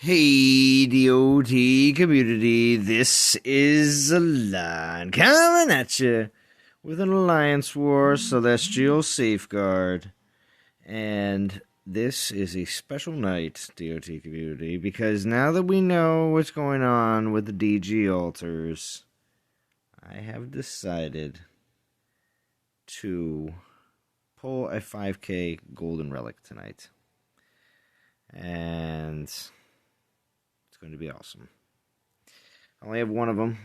Hey, DOT community, this is Alon coming at you with an Alliance War Celestial Safeguard. And this is a special night, DOT community, because now that we know what's going on with the DG altars, I have decided to pull a 5k golden relic tonight. And it's going to be awesome. I only have one of them,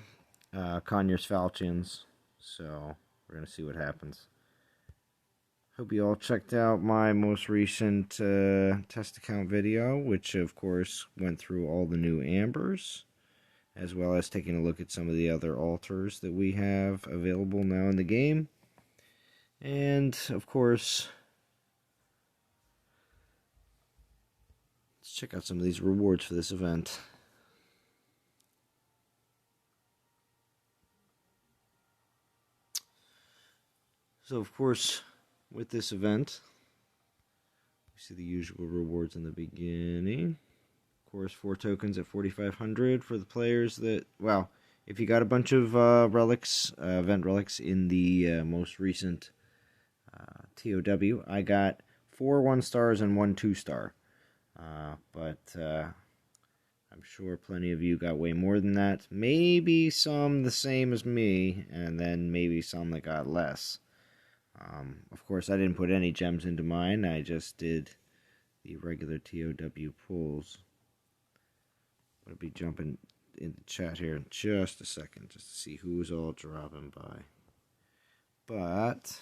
Conyers Falchions, so we're going to see what happens. Hope you all checked out my most recent test account video, which of course went through all the new ambers, as well as taking a look at some of the other altars that we have available now in the game. And of course, let's check out some of these rewards for this event. So, of course, with this event, we see the usual rewards in the beginning. Of course, 4 tokens at 4,500 for the players that, well, if you got a bunch of relics, event relics in the most recent TOW, I got 4 1-stars and 1 2-star. But I'm sure plenty of you got way more than that. Maybe some the same as me, and then maybe some that got less. Of course, I didn't put any gems into mine. I just did the regular TOW pulls. I'm going to be jumping in the chat here in just a second, just to see who's all dropping by. But,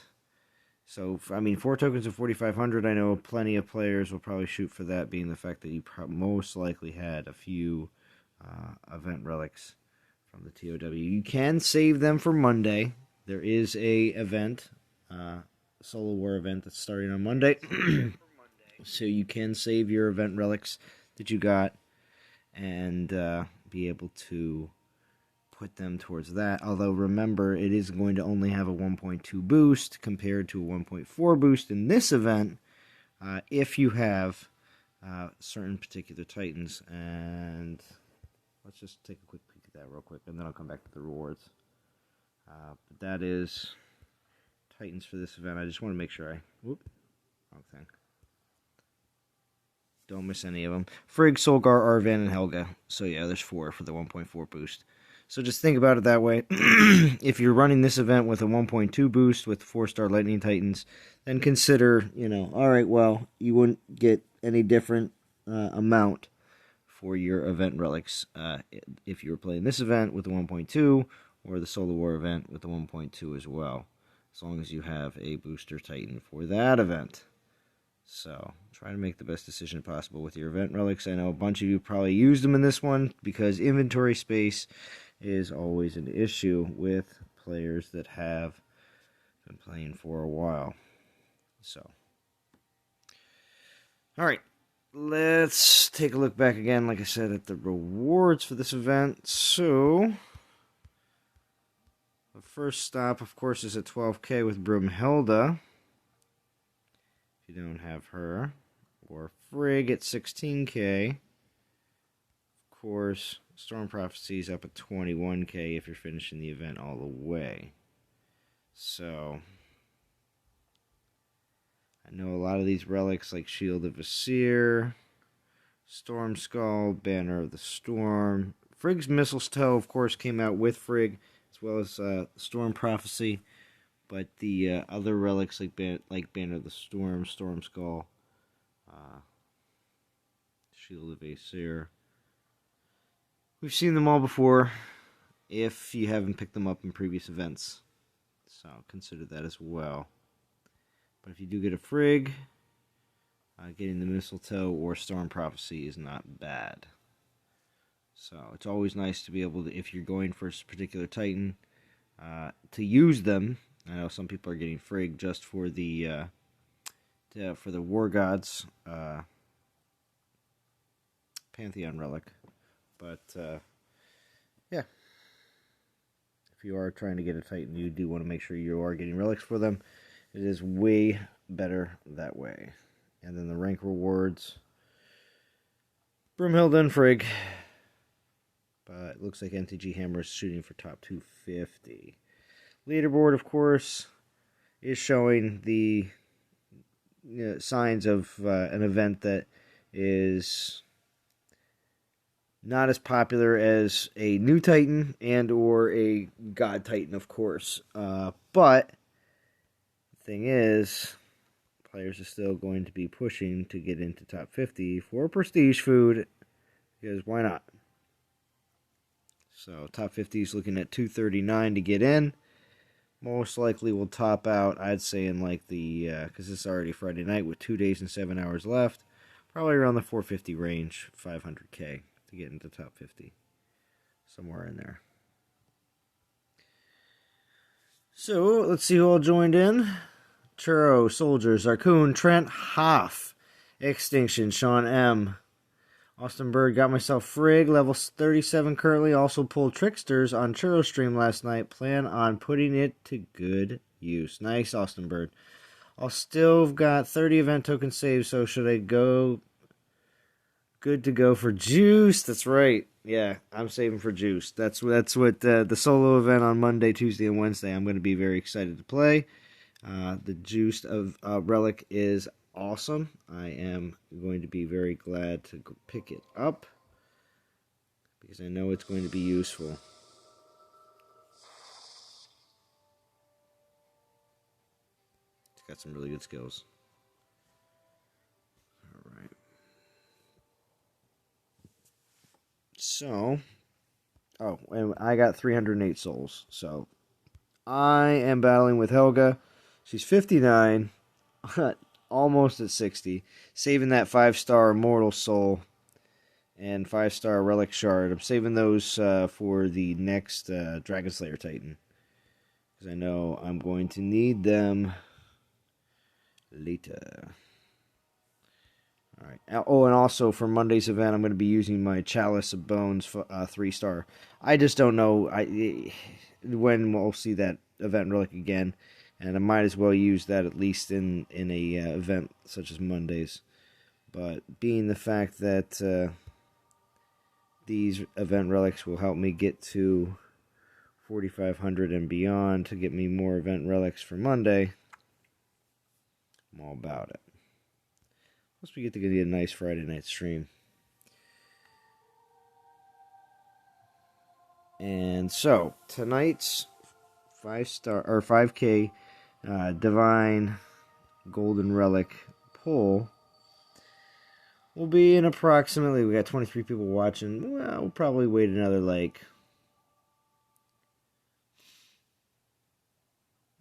so, I mean, 4 tokens of 4,500, I know plenty of players will probably shoot for that, being the fact that you most likely had a few event relics from the TOW. You can save them for Monday. There is a event, Solo War event that's starting on Monday. So you can save your event relics that you got and be able to put them towards that. Although remember, it is going to only have a 1.2 boost compared to a 1.4 boost in this event if you have certain particular titans. And let's just take a quick peek at that real quick, and then I'll come back to the rewards. But that is titans for this event. I just want to make sure wrong thing. Don't miss any of them. Frigg, Solgar, Arvan, and Helga. So yeah, there's 4 for the 1.4 boost. So just think about it that way. If you're running this event with a 1.2 boost with 4-star Lightning Titans, then consider, alright, well, you wouldn't get any different amount for your event relics if you were playing this event with the 1.2 or the Solo War event with the 1.2 as well, as long as you have a booster Titan for that event. So, try to make the best decision possible with your event relics. I know a bunch of you probably used them in this one because inventory space is always an issue with players that have been playing for a while. So, alright, let's take a look back again, like I said, at the rewards for this event. So, the first stop, of course, is at 12k with Broomhilda, if you don't have her, or Frigg at 16k. Of course, Storm Prophecy's up at 21k if you're finishing the event all the way. So, I know a lot of these relics like Shield of Asir, Storm Skull, Banner of the Storm. Frigg's Mistletoe, of course, came out with Frigg, as well as Storm Prophecy. But the other relics like Banner of the Storm, Storm Skull, Shield of Asir, we've seen them all before if you haven't picked them up in previous events. So consider that as well. But if you do get a Frigg, getting the Mistletoe or Storm Prophecy is not bad. So it's always nice to be able to, if you're going for a particular Titan, to use them. I know some people are getting Frigg just for the War Gods Pantheon relic, but yeah, if you are trying to get a Titan, you do want to make sure you are getting relics for them. It is way better that way. And then the rank rewards. Broomhilda and Frigg. But it looks like MTG Hammer is shooting for top 250. Leaderboard, of course, is showing the signs of an event that is not as popular as a new Titan and or a God Titan, of course. But the thing is, players are still going to be pushing to get into top 50 for prestige food, because why not? So top 50 is looking at 239 to get in. Most likely will top out, I'd say, in like the, because it's already Friday night with 2 days and 7 hours left, probably around the 450 range, 500K to get into top 50. Somewhere in there. So, let's see who all joined in. Churro, Soldier, Zarkoon, Trent, Hoff, Extinction, Sean M., Austin Bird, got myself Frigg, level 37 currently. Also pulled Tricksters on Churro stream last night. Plan on putting it to good use. Nice, Austin Bird. I'll still have got 30 event tokens saved, so should I go good to go for Juice? That's right. Yeah, I'm saving for Juice. That's what the solo event on Monday, Tuesday, and Wednesday I'm going to be very excited to play. The Juice of Relic is awesome. I am going to be very glad to pick it up because I know it's going to be useful. It's got some really good skills. All right. So, and I got 308 souls. So, I am battling with Helga. She's 59. Almost at 60, saving that 5-star Immortal Soul and 5-star Relic Shard. I'm saving those for the next Dragon Slayer Titan, because I know I'm going to need them later. All right. Oh, and also for Monday's event, I'm going to be using my Chalice of Bones 3-star. I just don't know when we'll see that event Relic again. And I might as well use that at least in a event such as Monday's. But being the fact that these event relics will help me get to 4,500 and beyond to get me more event relics for Monday, I'm all about it. Plus we get to get a nice Friday night stream. And so, tonight's 5-star or 5K Divine Golden Relic pull will be in approximately, we got 23 people watching. Well, we'll probably wait another like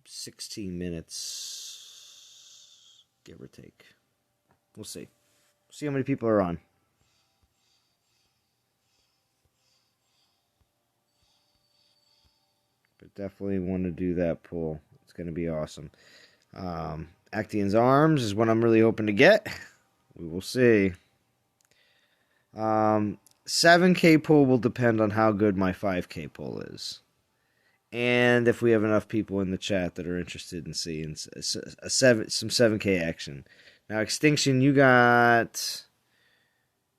16 minutes, give or take. We'll see. See how many people are on. But definitely want to do that pull. It's going to be awesome. Actian's Arms is what I'm really hoping to get. We will see. 7K pull will depend on how good my 5K pull is. And if we have enough people in the chat that are interested in seeing some 7K action. Now, Extinction, you got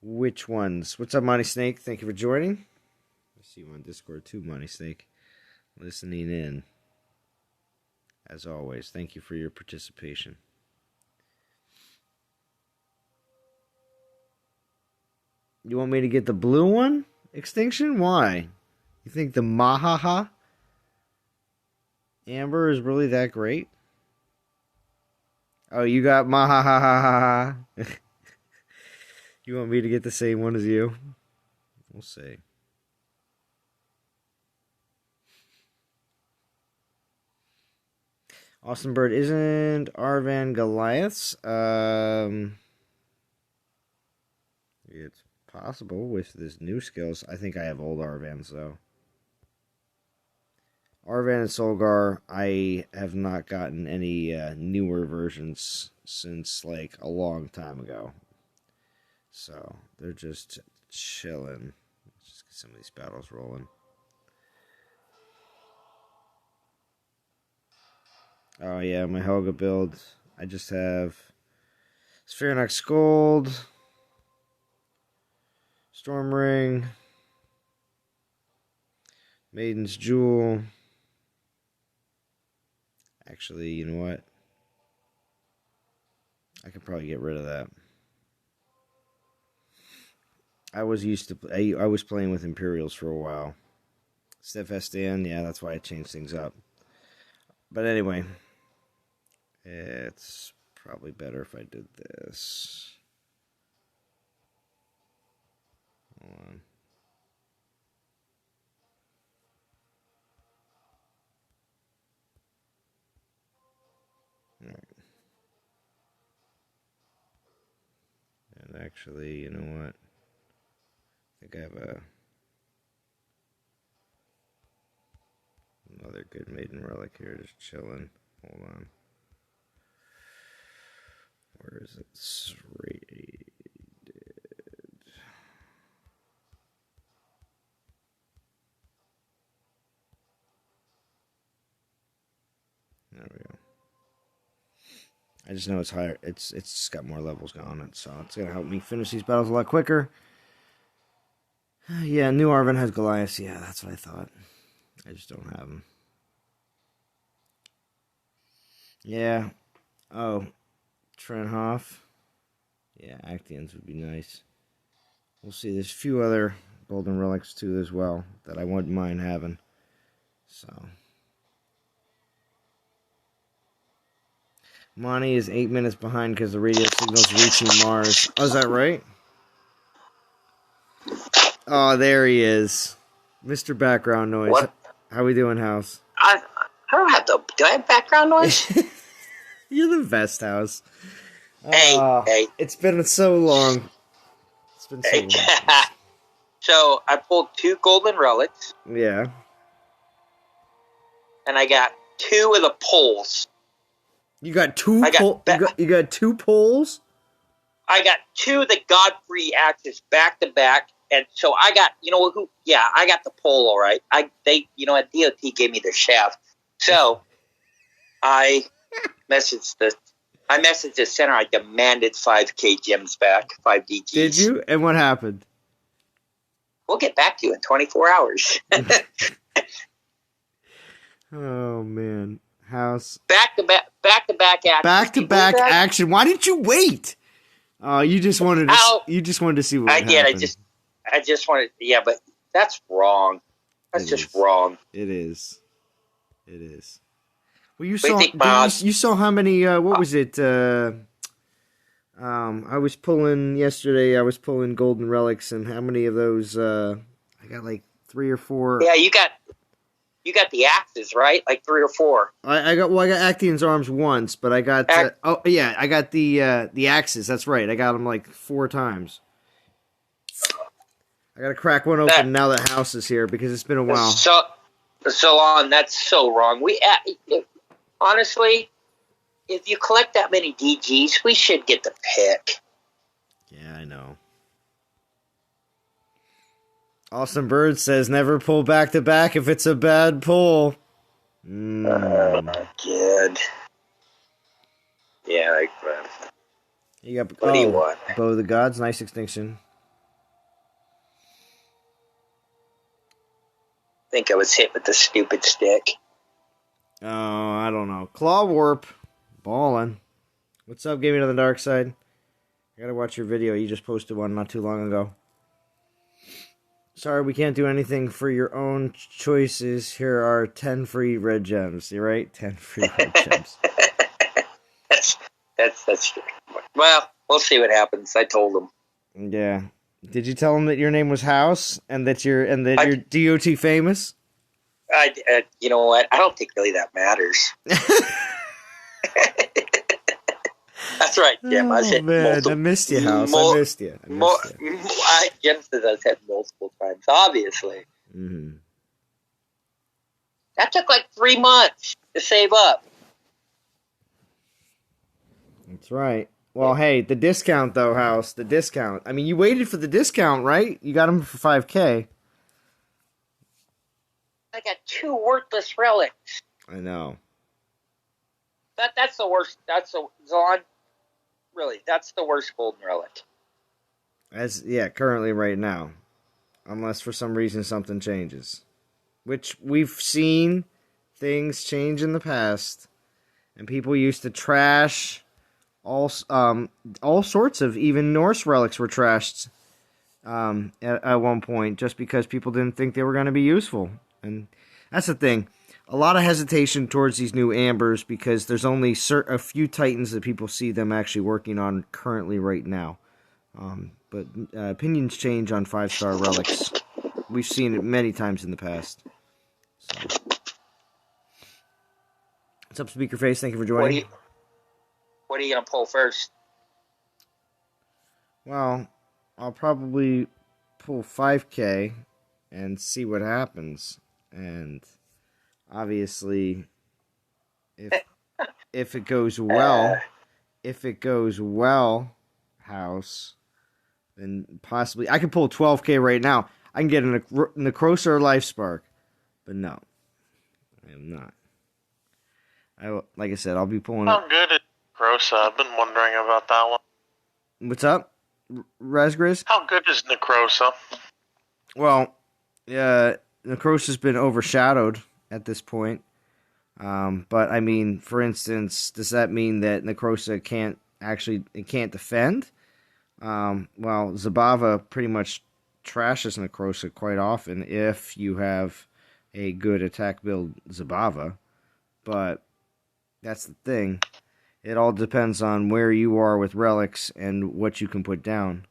which ones? What's up, Monty Snake? Thank you for joining. I see you on Discord too, Monty Snake. Listening in. As always, thank you for your participation. You want me to get the blue one? Extinction? Why? You think the Mahaha Amber is really that great? Oh, you got Mahaha. You want me to get the same one as you? We'll see. Austin Bird isn't Arvan Goliaths. It's possible with this new skills. I think I have old Arvans though. Arvan and Solgar, I have not gotten any newer versions since like a long time ago. So they're just chilling. Let's just get some of these battles rolling. Oh yeah, my Helga build. I just have Spheronox Gold, Storm Ring. Maiden's Jewel. Actually, you know what? I could probably get rid of that. I was playing with Imperials for a while. Steadfast Stand, yeah, that's why I changed things up. But anyway, it's probably better if I did this. Hold on. All right. And actually, you know what? I think I have another good maiden relic here, just chilling. Hold on. Where is it? Rated. There we go. I just know it's higher. It's got more levels on it, so it's gonna help me finish these battles a lot quicker. Yeah, New Arvin has Goliaths. Yeah, that's what I thought. I just don't have them. Yeah. Oh, Trenhoff. Yeah, Actians would be nice. We'll see. There's a few other golden relics too as well that I wouldn't mind having. So. Monty is 8 minutes behind because the radio signal's reaching Mars. Oh, is that right? Oh, there he is. Mr. Background Noise. What? How we doing, House? I don't have to. Do I have background noise? You're the best, House. Hey. It's been so long. It's been so long. So, I pulled 2 golden relics. Yeah. And I got 2 of the poles. You got 2 you got 2 poles? I got 2 of the Godfrey axes back to back. And so I got, I got the pole, all right. At DOT gave me the shaft. So I messaged the center. I demanded 5K gems back, 5 DGs. Did you? And what happened? We'll get back to you in 24 hours. Oh, man. House. Back to back action. Back to back action. Why didn't you wait? Oh, you just wanted to see what happened. I just wanted, but that's wrong. That's just wrong. It is. Well, you saw how many, what was it? I was pulling yesterday, golden relics, and how many of those, I got like 3 or 4. Yeah, you got the axes, right? Like 3 or 4. I got Actian's arms once, but I got, I got the axes, that's right. I got them like 4 times. I gotta crack one open now that House is here because it's been a while. So on, that's so wrong. Honestly, if you collect that many DGs, we should get the pick. Yeah, I know. Awesome Bird says never pull back to back if it's a bad pull. Oh my god. Yeah, like that. You got what do you want? Bow of the Gods, nice extinction. I think I was hit with the stupid stick. Oh, I don't know. Claw Warp. Ballin'. What's up, Gaming on the Dark Side? I gotta watch your video. You just posted one not too long ago. Sorry, we can't do anything for your own choices. Here are 10 free red gems. You right? 10 free red gems. That's true. Well, we'll see what happens. I told him. Yeah. Did you tell him that your name was House and that you're DOT famous? You know what? I don't think really that matters. That's right, Jim. I said I missed you, House. I missed you. Jim says I said multiple times, obviously. Mm-hmm. That took like 3 months to save up. That's right. Well, hey, the discount, though, House. The discount. I mean, you waited for the discount, right? You got them for 5K. I got 2 worthless relics. I know. That's the worst. Zon. Really, that's the worst golden relic. Currently right now. Unless for some reason something changes. Which we've seen things change in the past. And people used to trash all sorts of, even Norse relics were trashed at one point just because people didn't think they were going to be useful. And that's the thing. A lot of hesitation towards these new ambers because there's only a few titans that people see them actually working on currently right now. But opinions change on 5-star relics. We've seen it many times in the past. So. What's up, Speakerface? Thank you for joining. What are you going to pull first? Well, I'll probably pull 5K and see what happens. And obviously, if it goes well, House, then possibly I could pull 12K right now. I can get a Necrosa or Life Spark, but no, I am not. Like I said, I'll be pulling. How good is Necrosa? I've been wondering about that one. What's up, Razgriz? How good is Necrosa? Well, Necrosa's been overshadowed at this point. But I mean, for instance, does that mean that Necrosa can't defend? Well, Zabava pretty much trashes Necrosa quite often if you have a good attack build Zabava. But that's the thing. It all depends on where you are with relics and what you can put down.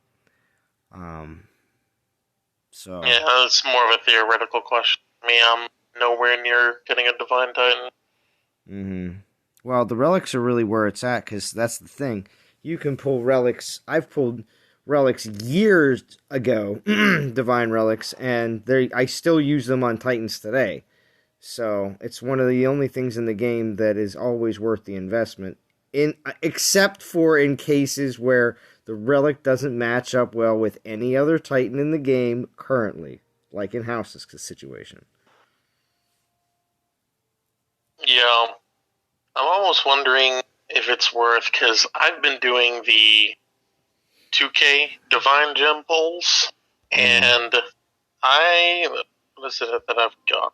So yeah, it's more of a theoretical question. I mean, I'm nowhere near getting a Divine Titan. Mm-hmm. Well, the relics are really where it's at, because that's the thing. You can pull relics. I've pulled relics years ago, Divine relics, and I still use them on Titans today. So it's one of the only things in the game that is always worth the investment. Except for in cases where the relic doesn't match up well with any other Titan in the game currently, like in House's situation. Yeah, I'm almost wondering if it's worth, because I've been doing the 2K Divine Gem pulls, and what is it that I've got?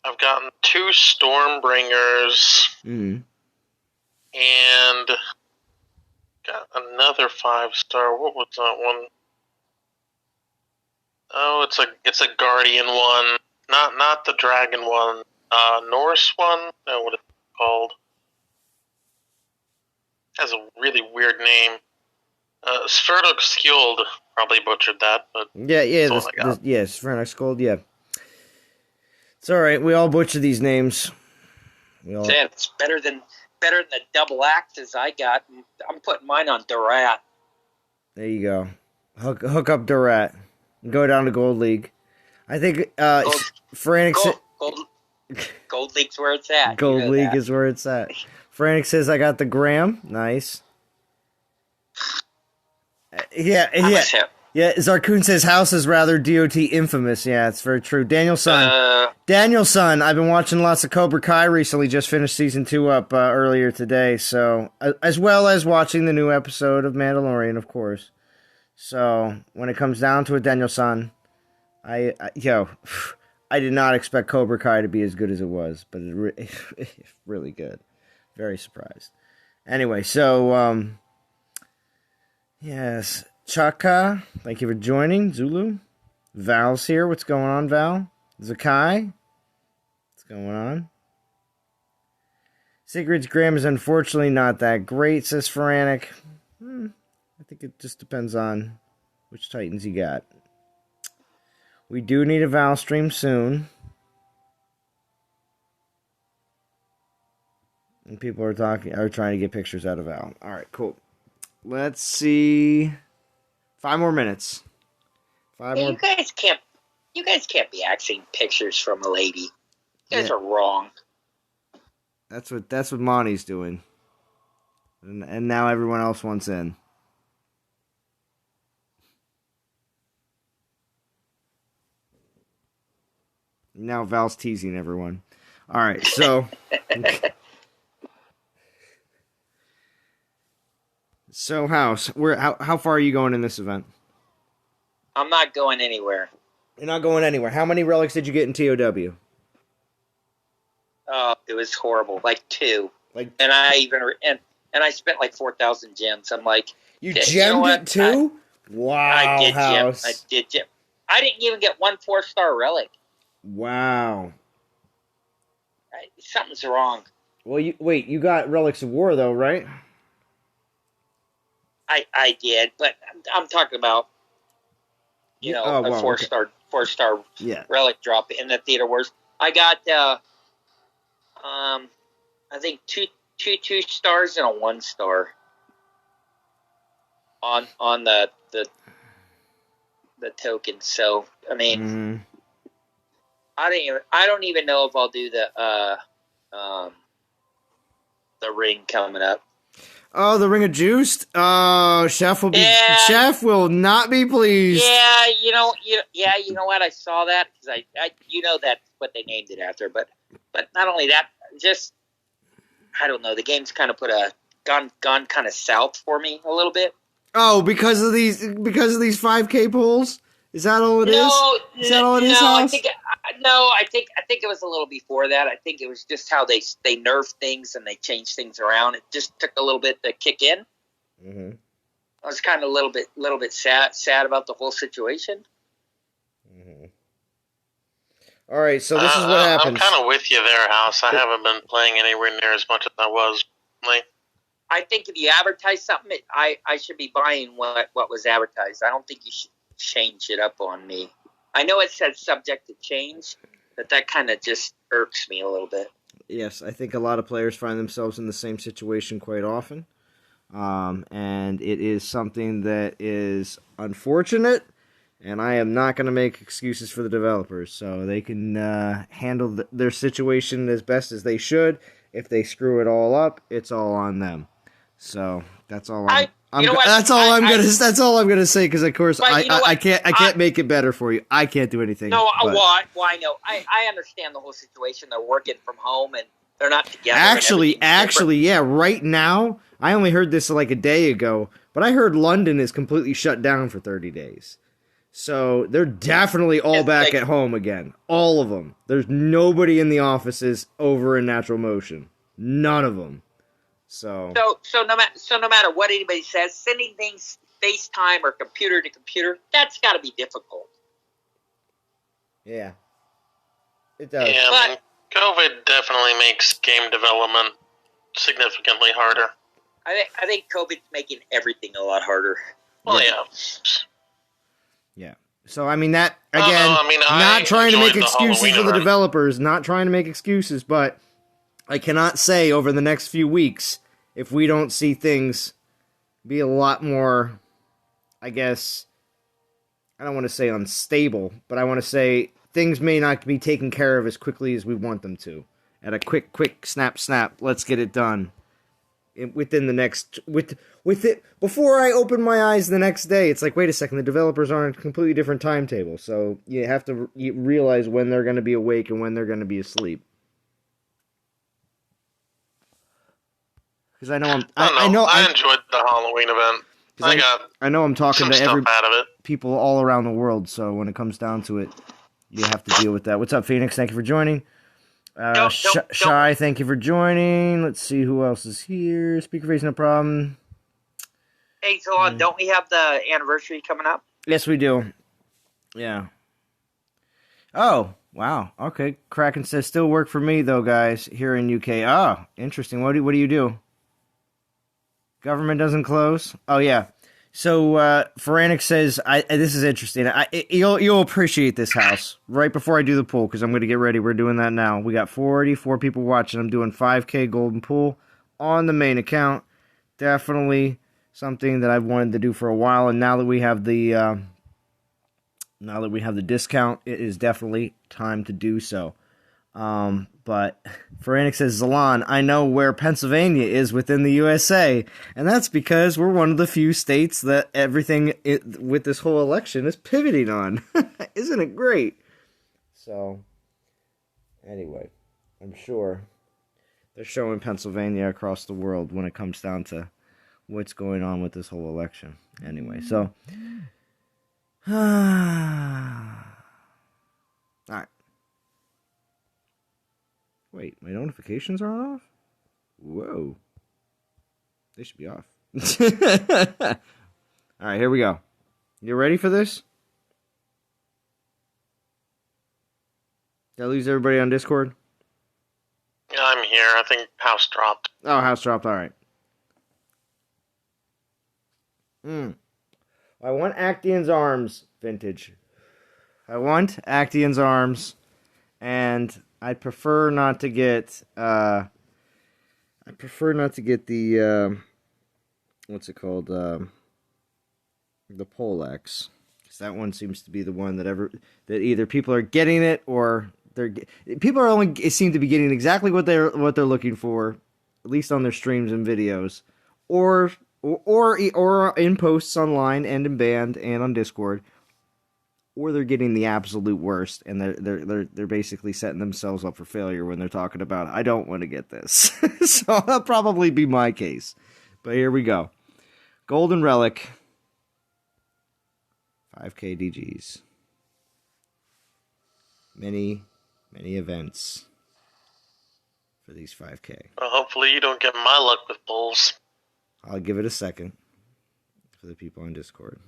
I've gotten 2 Stormbringers, and got another 5-star. What was that one? Oh, it's a Guardian one, not the Dragon one. Norse one? No, what is it called? Has a really weird name. Sverdox Skjold, probably butchered that, but Sverdox Skjold, yeah. It's alright, we all butcher these names. It's better than the double axes I got. I'm putting mine on Durat. There you go. Hook up Durat. Go down to Gold League. I think Frantic Gold League's where it's at. Gold League is where it's at. Frantic says I got the Graham. Nice. Yeah. Zarkoon says House is rather DOT infamous. Yeah, it's very true. Daniel Son, I've been watching lots of Cobra Kai recently. Just finished season 2 up earlier today. So, as well as watching the new episode of Mandalorian, of course. So, when it comes down to it, Daniel Son, I did not expect Cobra Kai to be as good as it was, but it's really good. Very surprised. Anyway, so, yes. Chaka, thank you for joining. Zulu. Val's here. What's going on, Val? Zakai? What's going on? Sigrid's Graham is unfortunately not that great, says Feranic. I think it just depends on which Titans you got. We do need a Val stream soon. And people are trying to get pictures out of Val. Alright, cool. Let's see. 5 more minutes. You guys can't be asking pictures from a lady. You guys are wrong. That's what Monty's doing. And now everyone else wants in. Now Val's teasing everyone. All right, so So, House, how far are you going in this event? I'm not going anywhere. You're not going anywhere. How many relics did you get in TOW? Oh, it was horrible. Like 2. Like, and I spent like 4,000 gems. I'm like, you gemmed it too? Wow, I did House. I did gem. I didn't even get 1 4-star relic. Wow. Something's wrong. Well, you got Relics of War though, right? I did, but I'm talking about a 4-star Yeah. relic drop in the Theater Wars. I got I think two 2-stars and a 1-star on the token. So I mean, I don't even know if I'll do the ring coming up. Oh, the Ring of Juiced. Oh, Chef Chef will not be pleased. Yeah, you know what? I saw that because that's what they named it after. But not only that, just I don't know. The game's kind of gone kind of south for me a little bit. Oh, because of these 5K polls? Is that all it is? Is that all it is? I think it was a little before that. I think it was just how they nerfed things and they changed things around. It just took a little bit to kick in. Mm-hmm. I was kind of a little bit sad about the whole situation. Mm-hmm. All right, so this is what happens. I'm kind of with you there, House. I haven't been playing anywhere near as much as I was. I think if you advertise something, I should be buying what was advertised. I don't think you should change it up on me. I know it says subject to change, but that kind of just irks me a little bit. Yes, I think a lot of players find themselves in the same situation quite often. And it is something that is unfortunate, and I am not going to make excuses for the developers. So they can handle their situation as best as they should. If they screw it all up, it's all on them. So that's all that's all I'm gonna say, because of course I can't make it better for you. I can't do anything. No, I know. I understand the whole situation. They're working from home and they're not together. Actually, yeah. Right now, I only heard this like a day ago, but I heard London is completely shut down for 30 days. So they're definitely all back at home again. All of them. There's nobody in the offices over in Natural Motion. None of them. So no matter what anybody says, sending things FaceTime or computer to computer, that's got to be difficult. Yeah, it does. Yeah, but COVID definitely makes game development significantly harder. I think COVID's making everything a lot harder. Well, yeah. Yeah. So I mean that again. Not trying to make excuses for the developers. Not trying to make excuses, but I cannot say over the next few weeks if we don't see things be a lot more, I guess, I don't want to say unstable, but I want to say things may not be taken care of as quickly as we want them to. At a quick snap, let's get it done. Within the next, with it, before I open my eyes the next day, it's like, wait a second, the developers are on a completely different timetable, so you have to realize when they're going to be awake and when they're going to be asleep. Because I enjoyed the Halloween event. I know I'm talking to out of it. People all around the world, so when it comes down to it, you have to deal with that. What's up, Phoenix? Thank you for joining. Shy, thank you for joining. Let's see who else is here. Speaker face, no problem. Hey, so don't we have the anniversary coming up? Yes, we do. Yeah. Oh, wow. Okay. Kraken says, still work for me, though, guys, here in UK. Oh, interesting. What do you do? Government doesn't close? Oh, yeah. So, Feranic says, this is interesting. You'll appreciate this, House. Right before I do the pool, because I'm going to get ready. We're doing that now. We got 44 people watching. I'm doing 5K golden pool on the main account. Definitely something that I've wanted to do for a while. And now that we have the discount, it is definitely time to do so. But Feranic says, Zalan, I know where Pennsylvania is within the USA, and that's because we're one of the few states that everything with this whole election is pivoting on. Isn't it great? So, anyway, I'm sure they're showing Pennsylvania across the world when it comes down to what's going on with this whole election. Anyway, so all right. Wait, my notifications aren't off? Whoa. They should be off. All right, here we go. You ready for this? Did I lose everybody on Discord? Yeah, I'm here. I think house dropped. Oh, house dropped. All right. I want Actaeon's Arms vintage. I want Actaeon's Arms, and I prefer not to get. I prefer not to get the. What's it called? The Poleaxe. Because that one seems to be the one that either people are getting it or people are only seem to be getting exactly what they're looking for, at least on their streams and videos, or in posts online and in band and on Discord, or they're getting the absolute worst, and they're basically setting themselves up for failure when they're talking about, I don't want to get this. So that'll probably be my case. But here we go. Golden Relic. 5k DGs. Many events for these 5k. Well, hopefully you don't get my luck with bulls. I'll give it a second for the people on Discord.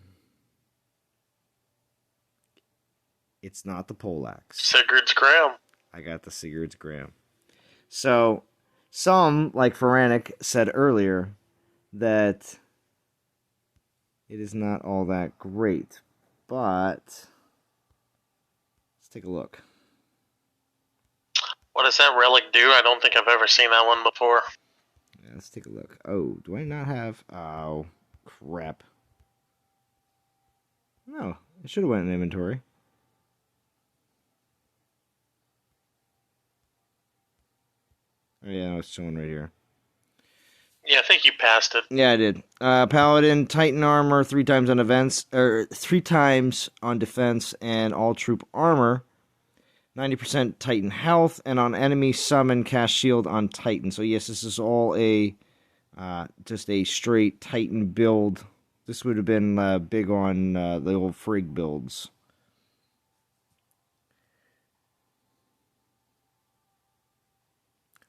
It's not the Poleaxe. Sigurd's Graham. I got the Sigurd's Graham. So, some, like Feranic said earlier, that it is not all that great. But let's take a look. What does that relic do? I don't think I've ever seen that one before. Yeah, let's take a look. Oh, do I not have... Oh, crap. No, it should have went in inventory. Oh, yeah, no, it's showing right here. Yeah, I think you passed it. Yeah, I did. Paladin, Titan armor, 3 times on events, or 3 times on defense and all troop armor. 90% Titan health, and on enemy summon cast shield on Titan. So yes, this is all a just a straight Titan build. This would have been big on the old Frigg builds.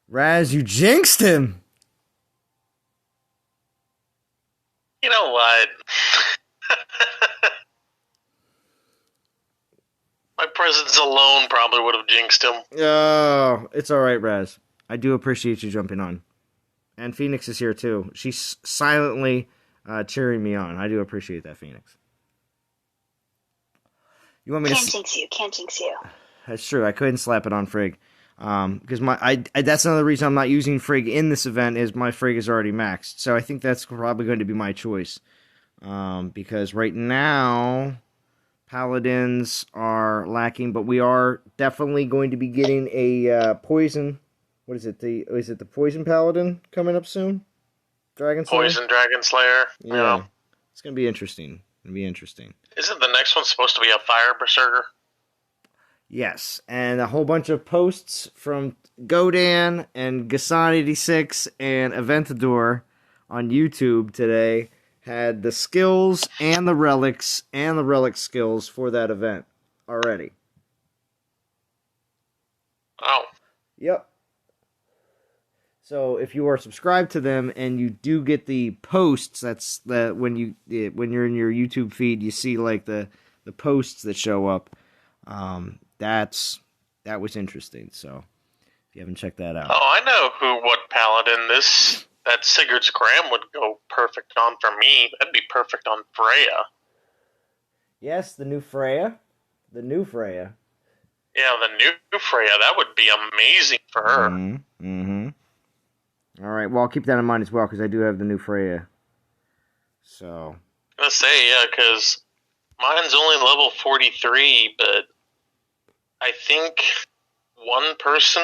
Raz, you jinxed him! You know what? My presence alone probably would have jinxed him. Oh, it's alright, Raz. I do appreciate you jumping on. And Phoenix is here too. She's silently cheering me on. I do appreciate that, Phoenix. You want me Can't jinx you. Can't jinx you. That's true. I couldn't slap it on Frigg. Because that's another reason I'm not using Frigg in this event, is my Frigg is already maxed. So I think that's probably going to be my choice. Because right now, Paladins are lacking, but we are definitely going to be getting a poison. What is it? Is it the Poison Paladin coming up soon? Dragon Slayer? Poison Dragon Slayer. Yeah. It's going to be interesting. Isn't the next one supposed to be a Fire Berserker? Yes, and a whole bunch of posts from Godan and Gassan86 and Aventador on YouTube today had the skills and the relics and the relic skills for that event already. Oh. Yep. So if you are subscribed to them and you do get the posts, that's when you're in your YouTube feed, you see like the posts that show up. That was interesting. So if you haven't checked that out, oh, I know what paladin that Sigurd's Graham would go perfect on for me. That'd be perfect on Freya. Yes, the new Freya. Yeah, the new Freya. That would be amazing for her. Mm-hmm. All right. Well, I'll keep that in mind as well, because I do have the new Freya. So. I was gonna say, yeah, because mine's only level 43, but I think one person,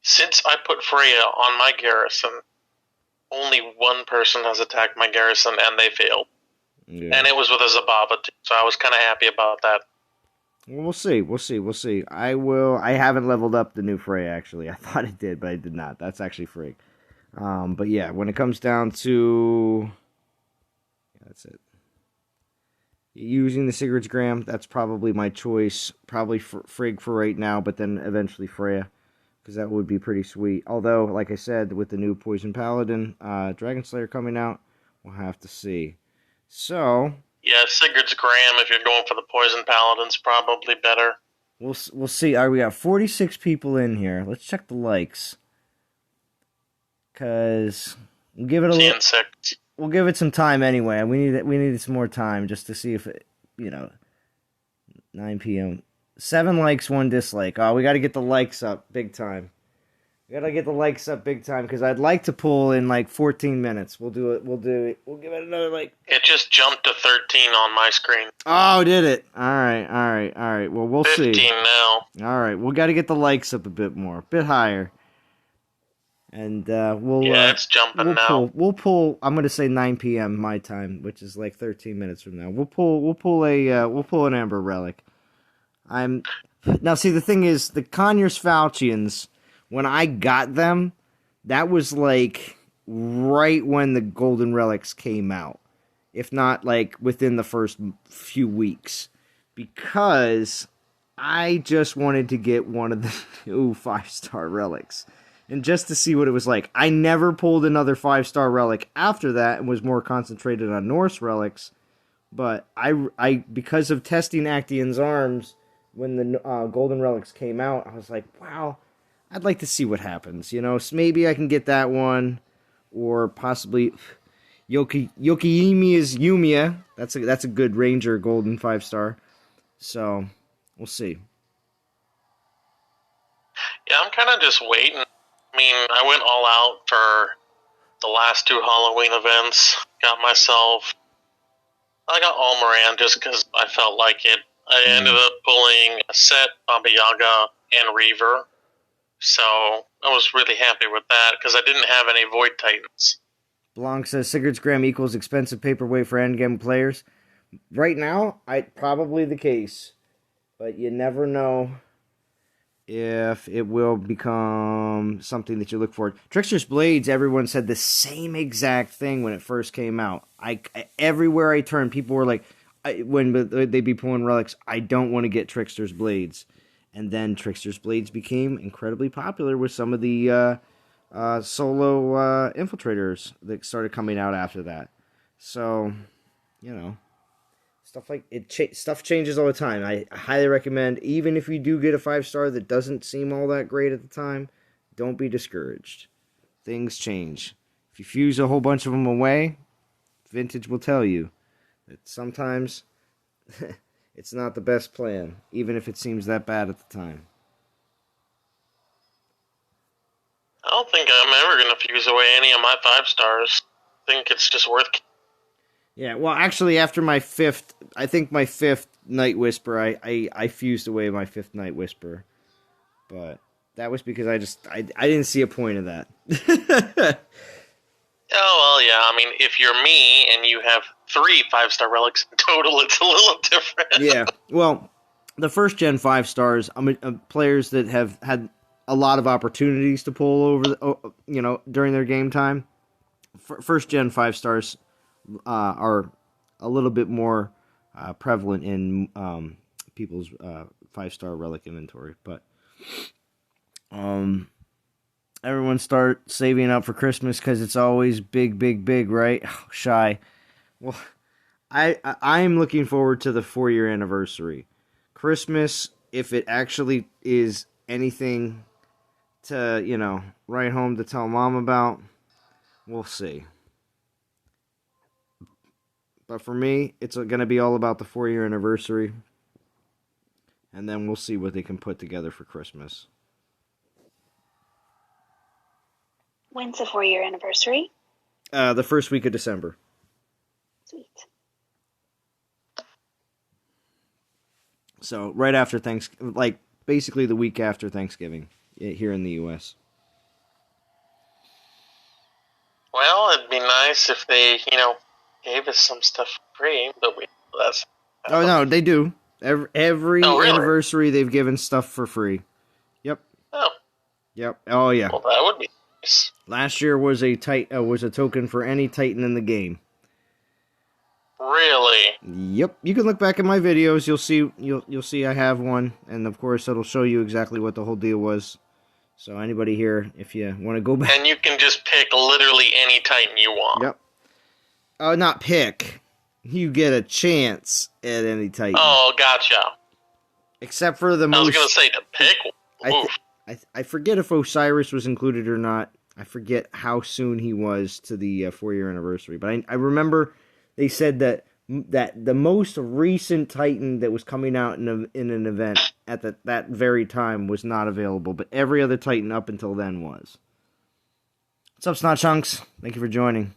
since I put Freya on my garrison, only one person has attacked my garrison, and they failed. Yeah. And it was with a Zababa, too, so I was kind of happy about that. We'll see. I haven't leveled up the new Freya, actually. I thought it did, but I did not. That's actually Frigg. But yeah, when it comes down to That's it. Using the Sigurd's Gram, that's probably my choice. Probably Frigg for right now, but then eventually Freya, because that would be pretty sweet. Although, like I said, with the new Poison Paladin, Dragon Slayer coming out, we'll have to see. So... Yeah, Sigurd's Gram, if you're going for the Poison Paladin's probably better. We'll see. All right, we got 46 people in here. Let's check the likes. Because we'll give it a little... We'll give it some time anyway. We needed some more time just to see if it, 9 p.m. 7 likes, 1 dislike. Oh, we got to get the likes up big time. We got to get the likes up big time because I'd like to pull in like 14 minutes. We'll do it. We'll give it another like... It just jumped to 13 on my screen. Oh, did it? All right. Well, we'll 15 see. 15 now. All right. We got to get the likes up a bit more. A bit higher. And we'll... Yeah, it's jumping now. We'll pull... I'm going to say 9 p.m. my time, which is like 13 minutes from now. We'll pull an Amber Relic. Now, see, the thing is, the Conyers Falchions, when I got them, that was like right when the Golden Relics came out. If not like within the first few weeks. Because I just wanted to get one of the new 5-star relics. And just to see what it was like. I never pulled another 5-star relic after that and was more concentrated on Norse relics. But I because of testing Actaeon's arms when the Golden Relics came out, I was like, wow, I'd like to see what happens. So maybe I can get that one. Or possibly Yokiimi's Yumiya. That's a good Ranger Golden 5-star. So, we'll see. Yeah, I'm kind of just waiting. I mean, I went all out for the last 2 Halloween events. I got Almoran just because I felt like it. I ended up pulling a set, Baba Yaga, and Reaver. So, I was really happy with that because I didn't have any Void Titans. Blanc says Sigurd's Gram equals expensive paperweight for endgame players. Right now, probably the case. But you never know if it will become something that you look for. Trickster's Blades, everyone said the same exact thing when it first came out. Everywhere I turned, people were like, when they'd be pulling relics, I don't want to get Trickster's Blades. And then Trickster's Blades became incredibly popular with some of the solo infiltrators that started coming out after that. So, stuff changes all the time. I highly recommend, even if you do get a 5-star that doesn't seem all that great at the time, don't be discouraged. Things change. If you fuse a whole bunch of them away, Vintage will tell you that sometimes it's not the best plan, even if it seems that bad at the time. I don't think I'm ever going to fuse away any of my 5-stars. I think it's just worth... Yeah, well, actually, after my 5th Night Whisper, I fused away my 5th Night Whisper. But that was because I didn't see a point of that. Oh, well, yeah, I mean, if you're me and you have 3 5-star relics in total, it's a little different. Yeah, well, the first gen 5-stars, players that have had a lot of opportunities to pull over, during their game time, first gen 5-stars are a little bit more prevalent in people's 5-star relic inventory. But everyone start saving up for Christmas because it's always big, right? Oh, shy. Well, I'm looking forward to the 4-year anniversary. Christmas, if it actually is anything to, write home to tell mom about, we'll see. But for me, it's going to be all about the 4-year anniversary. And then we'll see what they can put together for Christmas. When's the 4-year anniversary? The first week of December. Sweet. So, right after Thanksgiving, like, basically the week after Thanksgiving, here in the U.S. Well, it'd be nice if they, gave us some stuff for free, but that's... Oh, no, they do. Every Oh, really? anniversary, they've given stuff for free. Yep. Oh. Yep. Oh, yeah. Well, that would be nice. Last year was a token for any Titan in the game. Really? Yep, you can look back at my videos. You'll see I have one, and of course it'll show you exactly what the whole deal was. So anybody here, if you want to go back, And you can just pick literally any Titan you want. yep. Oh, not pick. You get a chance at any Titan. Oh, gotcha. Except for the most. I was gonna say to pick. I forget if Osiris was included or not. I forget how soon he was to the 4-year anniversary, but I remember they said that the most recent Titan that was coming out in an event at that very time was not available, but every other Titan up until then was. What's up, Snot Chunks? Thank you for joining.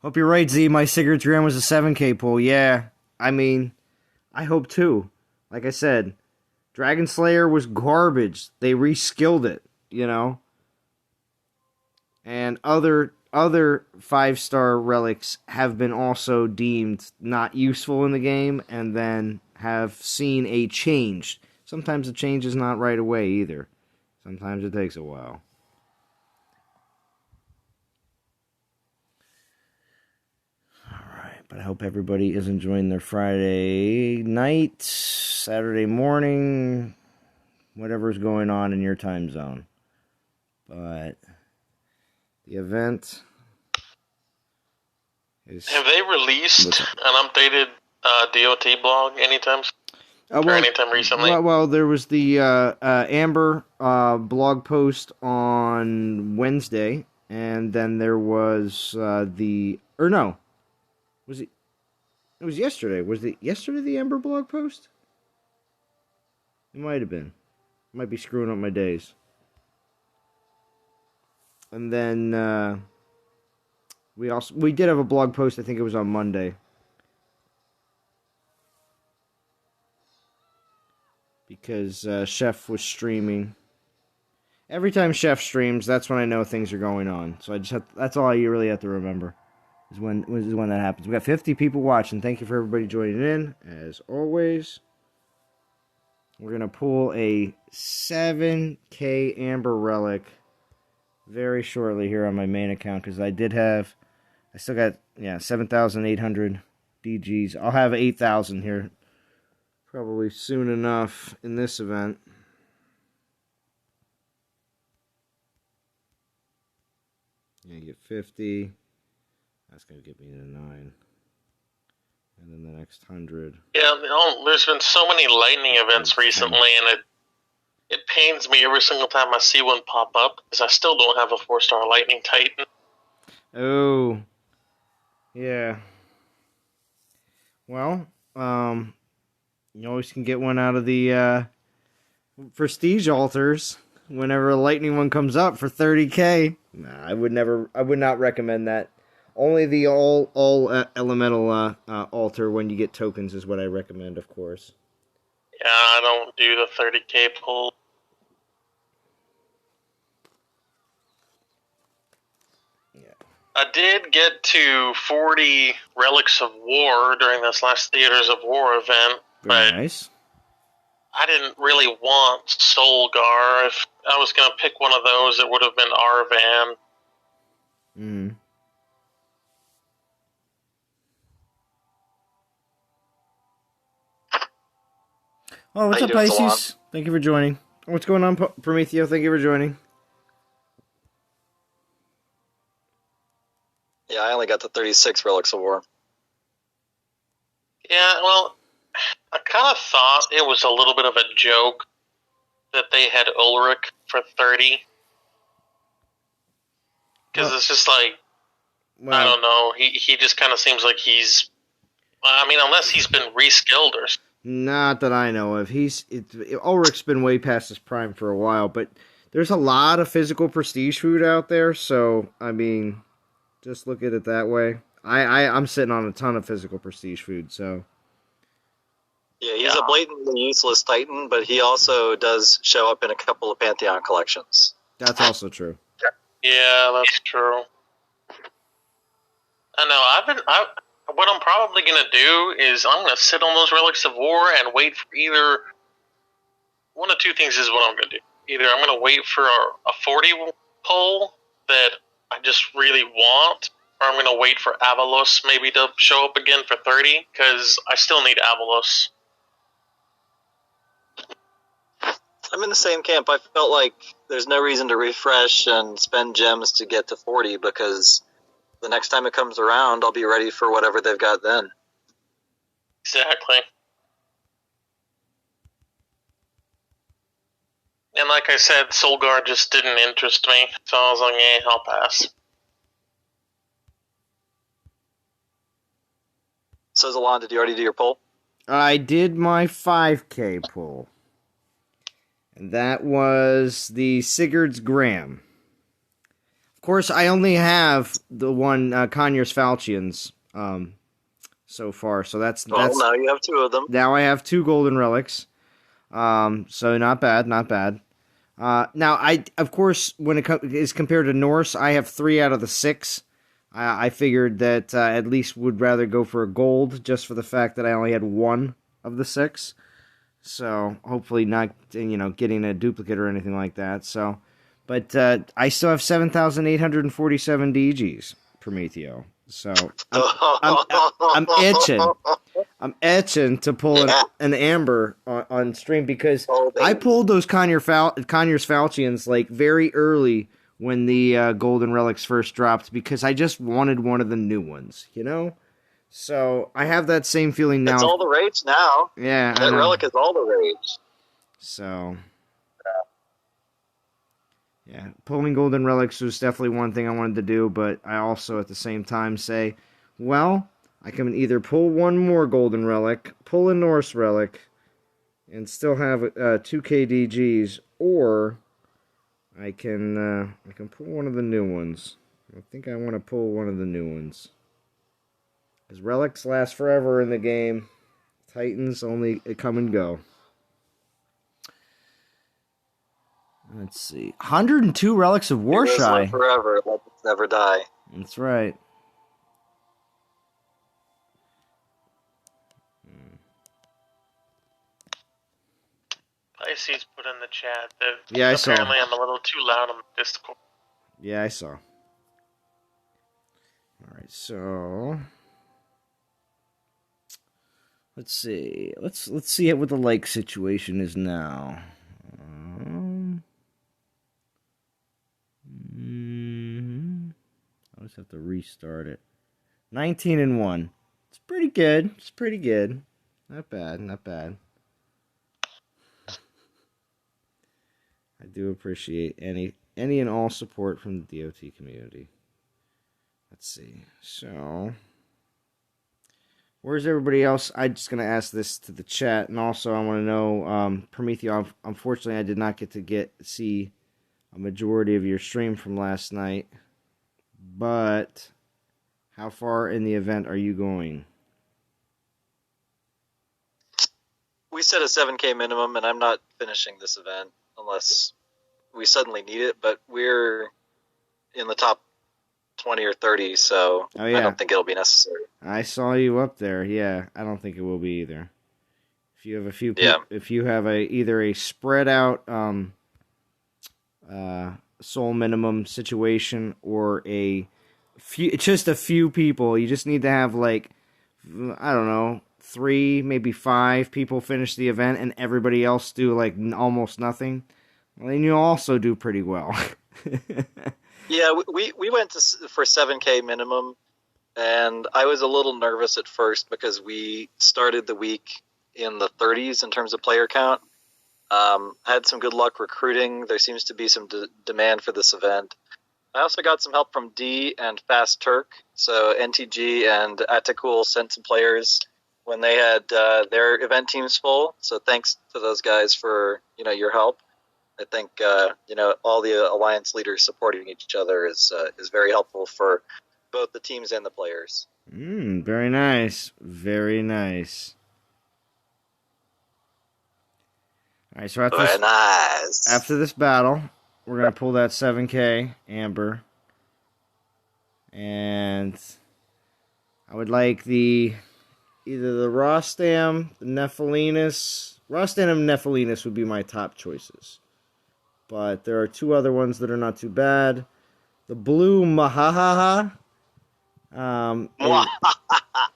Hope you're right, Z. My Sigurd's Grand was a 7K pull. Yeah, I mean, I hope too. Like I said, Dragon Slayer was garbage. They reskilled it, you know? And other 5-star relics have been also deemed not useful in the game and then have seen a change. Sometimes the change is not right away either. Sometimes it takes a while. Alright, but I hope everybody is enjoying their Friday night, Saturday morning, whatever's going on in your time zone. But the event is... Have they released an updated DOT blog anytime or anytime recently? Well, there was the Amber blog post on Wednesday, and then there was was it? It was yesterday. Was it yesterday the Amber blog post? It might have been. Might be screwing up my days. And then we did have a blog post. I think it was on Monday. Because Chef was streaming. Every time Chef streams, that's when I know things are going on. So that's all you really have to remember. Is when that happens. We got 50 people watching. Thank you for everybody joining in. As always, we're gonna pull a 7K Amber Relic very shortly here on my main account because I still got 7,800 DGs. I'll have 8,000 here probably soon enough in this event. Yeah, you get 50. That's going to get me to 9. And then the next 100. Yeah, there's been so many lightning events recently, and it pains me every single time I see one pop up, because I still don't have a 4-star lightning Titan. Oh. Yeah. Well, you always can get one out of the prestige altars whenever a lightning one comes up for 30K. Nah, I would not recommend that. Only the all elemental altar when you get tokens is what I recommend, of course. Yeah, I don't do the 30K pull. Yeah. I did get to 40 Relics of War during this last Theaters of War event. Very nice. I didn't really want Solgar. If I was going to pick one of those, it would have been Arvan. Mm. Oh, what's up, Pisces? Thank you for joining. What's going on, Prometheo? Thank you for joining. Yeah, I only got the 36 Relics of War. Yeah, well, I kind of thought it was a little bit of a joke that they had Ulrich for 30. Because it's just like, I don't know, he just kind of seems like he's, I mean, unless he's been reskilled or something. Not that I know of. Ulrich's been way past his prime for a while, but there's a lot of physical prestige food out there, so, I mean, just look at it that way. I'm sitting on a ton of physical prestige food, so. Yeah, he's a blatantly useless Titan, but he also does show up in a couple of Pantheon collections. That's also true. Yeah, that's true. I know, what I'm probably going to do is I'm going to sit on those Relics of War and wait for either... One of two things is what I'm going to do. Either I'm going to wait for a 40 pull that I just really want, or I'm going to wait for Avalos maybe to show up again for 30, because I still need Avalos. I'm in the same camp. I felt like there's no reason to refresh and spend gems to get to 40, because the next time it comes around, I'll be ready for whatever they've got then. Exactly. And like I said, Solgar just didn't interest me, so I was like, I'll pass. So, Zalon, did you already do your poll? I did my 5K pull. And that was the Sigurd's Graham. Of course, I only have the one Conyers Falchions so far, so that's Well, now you have 2 of them. Now I have 2 golden relics. So not bad, not bad. Now, of course, when it is compared to Norse, I have 3 out of the 6. I figured that at least would rather go for a gold, just for the fact that I only had 1 of the 6. So, hopefully not, getting a duplicate or anything like that. So, but I still have 7,847 DGs, Prometheo. So, I'm itching. I'm itching to pull an Amber on stream, because I pulled those Conyers Falchions like very early when the Golden Relics first dropped, because I just wanted one of the new ones, So I have that same feeling now. It's all the rage now. Yeah, that Relic is all the rage. So, yeah, pulling Golden Relics was definitely one thing I wanted to do, but I also at the same time say, well, I can either pull one more Golden Relic, pull a Norse Relic, and still have 2K DGs, or I can pull one of the new ones. I think I want to pull one of the new ones. Because relics last forever in the game. Titans only come and go. Let's see. 102 relics of Warshy. Forever, let it never die. That's right. Pisces put in the chat that I saw. Apparently I'm a little too loud on Discord. Yeah, I saw. Alright, so let's see. Let's see what the like situation is now. I'll just have to restart it. 19-1. It's pretty good. It's pretty good. Not bad, not bad. I do appreciate any and all support from the DOT community. Let's see. So, where's everybody else? I'm just going to ask this to the chat. And also, I want to know, Prometheo, unfortunately, I did not get to see a majority of your stream from last night. But, how far in the event are you going? We set a 7K minimum, and I'm not finishing this event unless we suddenly need it, but we're in the top 20 or 30, so I don't think it'll be necessary. I saw you up there. Yeah, I don't think it will be either. If you have a few, if you have either a spread out soul minimum situation or just a few people, you just need to have like, I don't know, 3, maybe 5 people finish the event and everybody else do like almost nothing. Well, then you'll also do pretty well. Yeah, we went for 7K minimum, and I was a little nervous at first because we started the week in the 30s in terms of player count. Had some good luck recruiting. There seems to be some demand for this event. I also got some help from D and Fast Turk. So NTG and Atakul sent some players when they had their event teams full. So thanks to those guys for your help. I think all the alliance leaders supporting each other is very helpful for both the teams and the players. Very nice, very nice. All right, so after this battle, we're gonna pull that 7K Amber, and I would like either the Rostam, the Nephilinus. Rostam and Nephilinus would be my top choices. But there are 2 other ones that are not too bad. The blue Mahahaha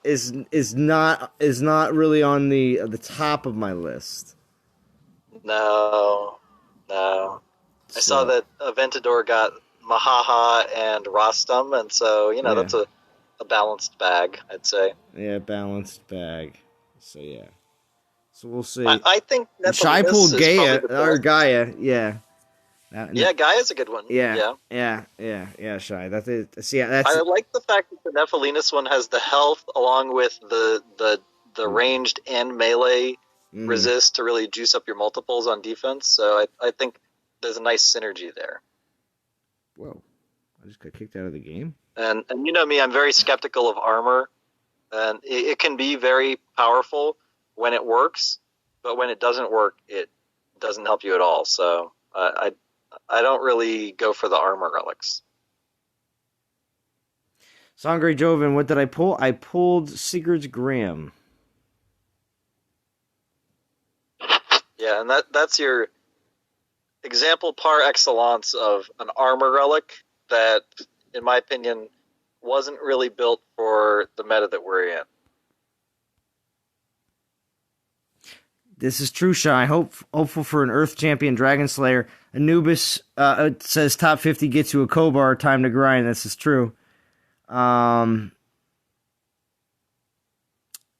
is not really on the top of my list. No. I saw that Aventador got Mahaha and Rostam, and so, that's a balanced bag, I'd say. Yeah, balanced bag. So, yeah. So, we'll see. I think Shai pulled Gaia, yeah. Gaia's a good one. Yeah, Shai. That's it. See, that's... I like the fact that the Nephilinus one has the health along with the ranged and melee resist to really juice up your multiples on defense, so I think there's a nice synergy there. Whoa. I just got kicked out of the game? And you know me, I'm very skeptical of armor, and it can be very powerful when it works, but when it doesn't work, it doesn't help you at all. So I don't really go for the armor relics. Sangre Joven, what did I pull? I pulled Sigurd's Graham. Yeah, and that's your example par excellence of an armor relic that, in my opinion, wasn't really built for the meta that we're in. This is true, Shai. Hopeful for an Earth Champion Dragon Slayer. Anubis says top 50 gets you a Kobar. Time to grind. This is true.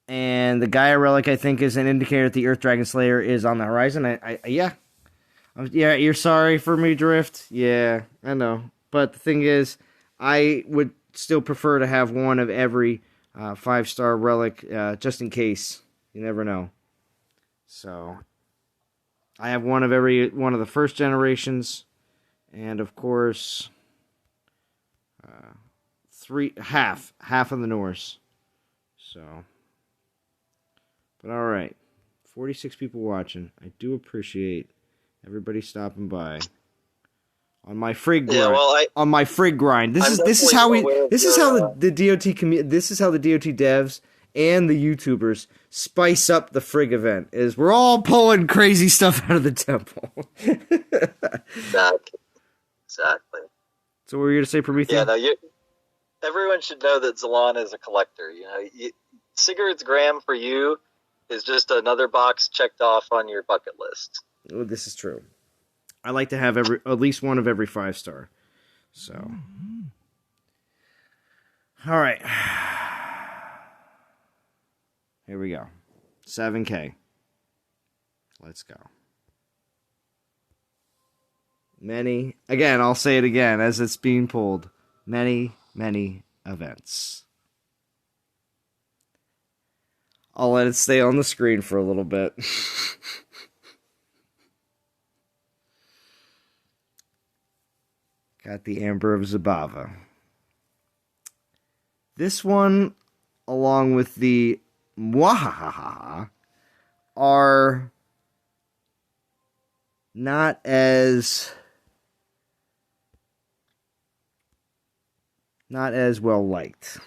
And the Gaia Relic, I think, is an indicator that the Earth Dragon Slayer is on the horizon. Yeah, you're sorry for me, Drift. Yeah, I know. But the thing is, I would still prefer to have one of every 5-star relic, just in case. You never know. So, I have one of the first generations, and of course, half of the Norse. So, but all right, 46 people watching. I do appreciate everybody stopping by on my Frigg grind. Yeah, on my Frigg grind. This is how the DOT community. This is how the DOT devs and the YouTubers spice up the Frigg event. Is we're all pulling crazy stuff out of the temple. Exactly. So what were you going to say, Prometheus? Yeah, no, everyone should know that Zalan is a collector. Sigurd's Graham for you is just another box checked off on your bucket list. Oh, this is true. I like to have at least one of every 5-star. So, all right. Here we go. 7K. Let's go. Again, I'll say it again as it's being pulled. Many events. I'll let it stay on the screen for a little bit. Got the Amber of Zabava. This one, along with the Mwahaha, are not as well liked.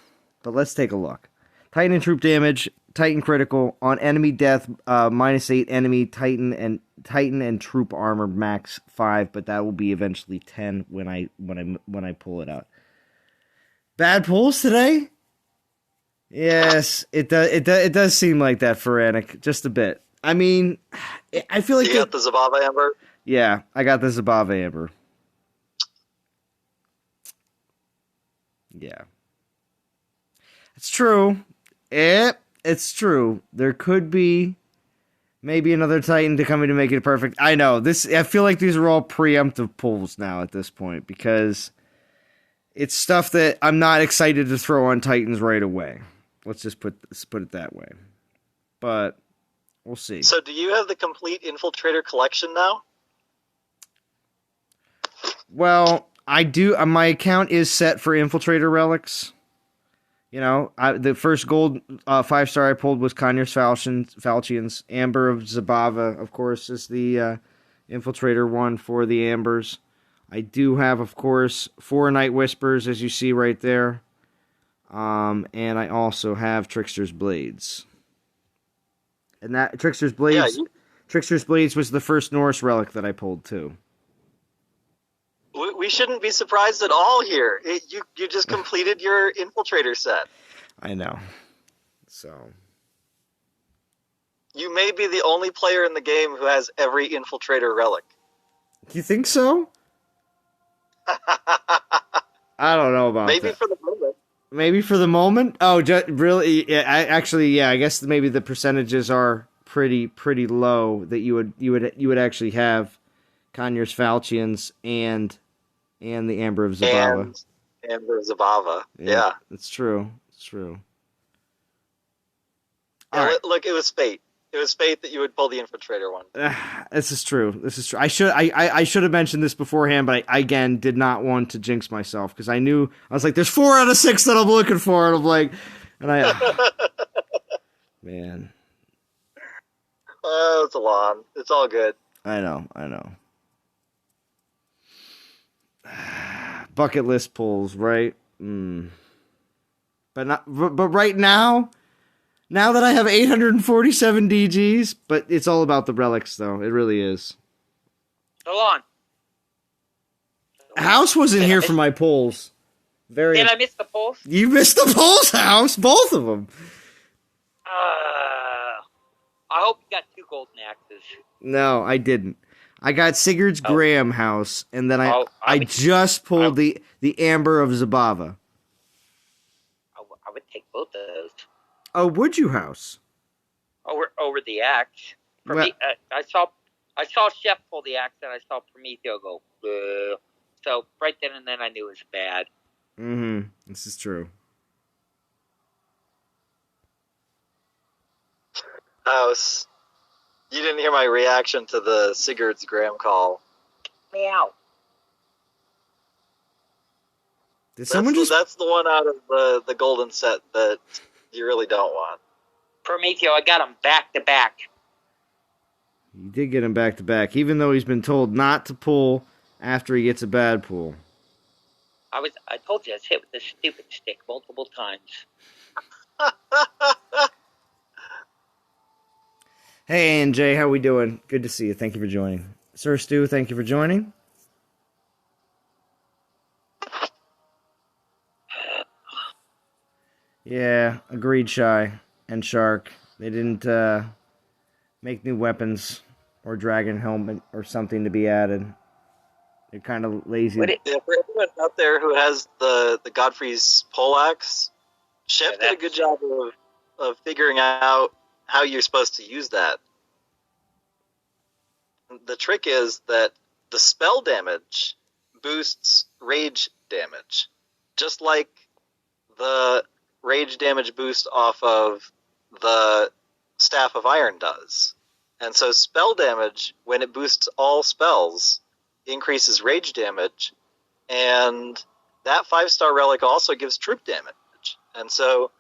But let's take a look. Titan and troop damage, Titan critical on enemy death, -8 enemy Titan and troop armor max 5, but that will be eventually 10 when I pull it out. Bad pulls today? Yes, it does seem like that for Anik, just a bit. I mean, I feel like you got the Zabava Amber. Yeah, I got the Zabava Amber. Yeah, it's true. It's true. There could be maybe another Titan to come in to make it perfect. I know this. I feel like these are all preemptive pulls now at this point because it's stuff that I'm not excited to throw on Titans right away. Let's just put it that way. But we'll see. So, do you have the complete Infiltrator collection now? Well, I do. My account is set for Infiltrator relics. You know, the first gold 5-star I pulled was Conyers Falchions. Amber of Zabava, of course, is the Infiltrator one for the Ambers. I do have, of course, 4 Night Whispers, as you see right there. And I also have Trickster's Blades. And that Trickster's Blades was the first Norse relic that I pulled, too. We shouldn't be surprised at all here. You just completed your infiltrator set. I know. So You may be the only player in the game who has every infiltrator relic. do you think so? I don't know about Maybe that. for the moment. Maybe for the moment. Oh, really? Yeah, I guess maybe the percentages are pretty low that you would actually have Conyers Falchions and the Amber of Zabava. And Amber Zabava. Yeah. It's true. It's true. Yeah, All right. look, it was fate. It was fate that you would pull the infiltrator one. This is true. I should have mentioned this beforehand, but I again did not want to jinx myself because I was like, there's 4 out of 6 that I'm looking for, and I'm like, man. Oh, it's a lawn. It's all good. I know. Bucket list pulls, right? But right now that I have 847 DGs, but it's all about the relics, though. It really is. Hold on. House wasn't here for my pulls. Did I miss the polls? You missed the pulls, House. Both of them. I hope you got 2 golden axes. No, I didn't. I got Sigurd's Graham House, and then I just pulled the Amber of Zabava. I would take both of those. Oh, would you, House? Over the axe. I saw Chef pull the axe, and I saw Prometeo go. Bleh. So right then and then, I knew it was bad. Mm-hmm. This is true. House. You didn't hear my reaction to the Sigurd's Graham call. Meow. Did someone That's the one out of the golden set that you really don't want. Prometeo, I got him back to back. You did get him back to back, even though he's been told not to pull after he gets a bad pull. I told you I was hit with this stupid stick multiple times. Hey, AJ, how we doing? Good to see you. Thank you for joining. Sir Stu, thank you for joining. Yeah, agreed, Shy and Shark. They didn't make new weapons or dragon helmet or something to be added. They're kind of lazy. Yeah, for everyone out there who has the Godfrey's poleaxe, Chef did a good job of figuring out how you're supposed to use that. The trick is that the spell damage boosts rage damage, just like the rage damage boost off of the Staff of Iron does. And so spell damage, when it boosts all spells, increases rage damage, and that 5-star relic also gives troop damage. And so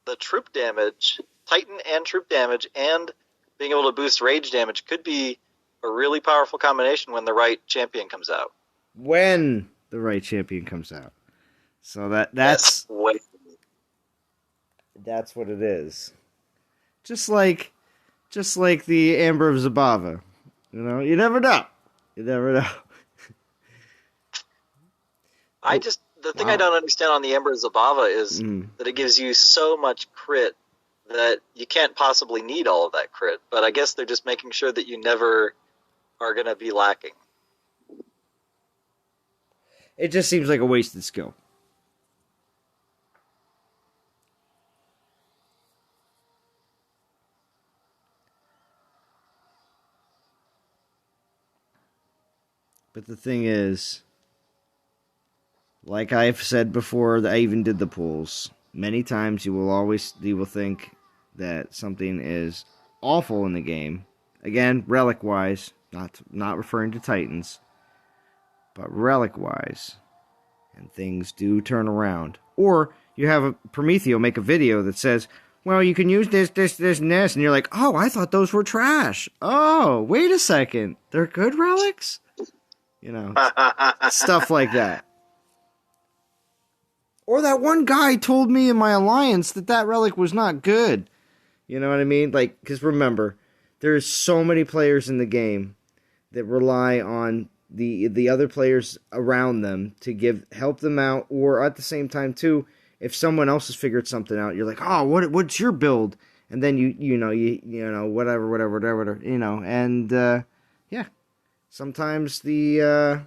the troop damage, Titan and troop damage, and being able to boost rage damage could be a really powerful combination when the right champion comes out. When the right champion comes out. So that's what it is. Just like the Amber of Zabava. You know, you never know. The thing I don't understand on the Amber of Zabava is that it gives you so much crit that you can't possibly need all of that crit. But I guess they're just making sure that you never are going to be lacking. It just seems like a wasted skill. But the thing is, like I've said before, I even did the pulls. Many times you will think that something is awful in the game. Again, relic-wise, not referring to Titans, but relic-wise, and things do turn around. Or you have a Prometeo make a video that says, well, you can use this, and this, and you're like, oh, I thought those were trash. Oh, wait a second, they're good relics? You know, stuff like that. Or that one guy told me in my alliance that relic was not good. You know what I mean? Like, because remember, there's so many players in the game that rely on the other players around them to help them out, or at the same time too, if someone else has figured something out, you're like, oh, what's your build? And then you know whatever, and yeah, sometimes the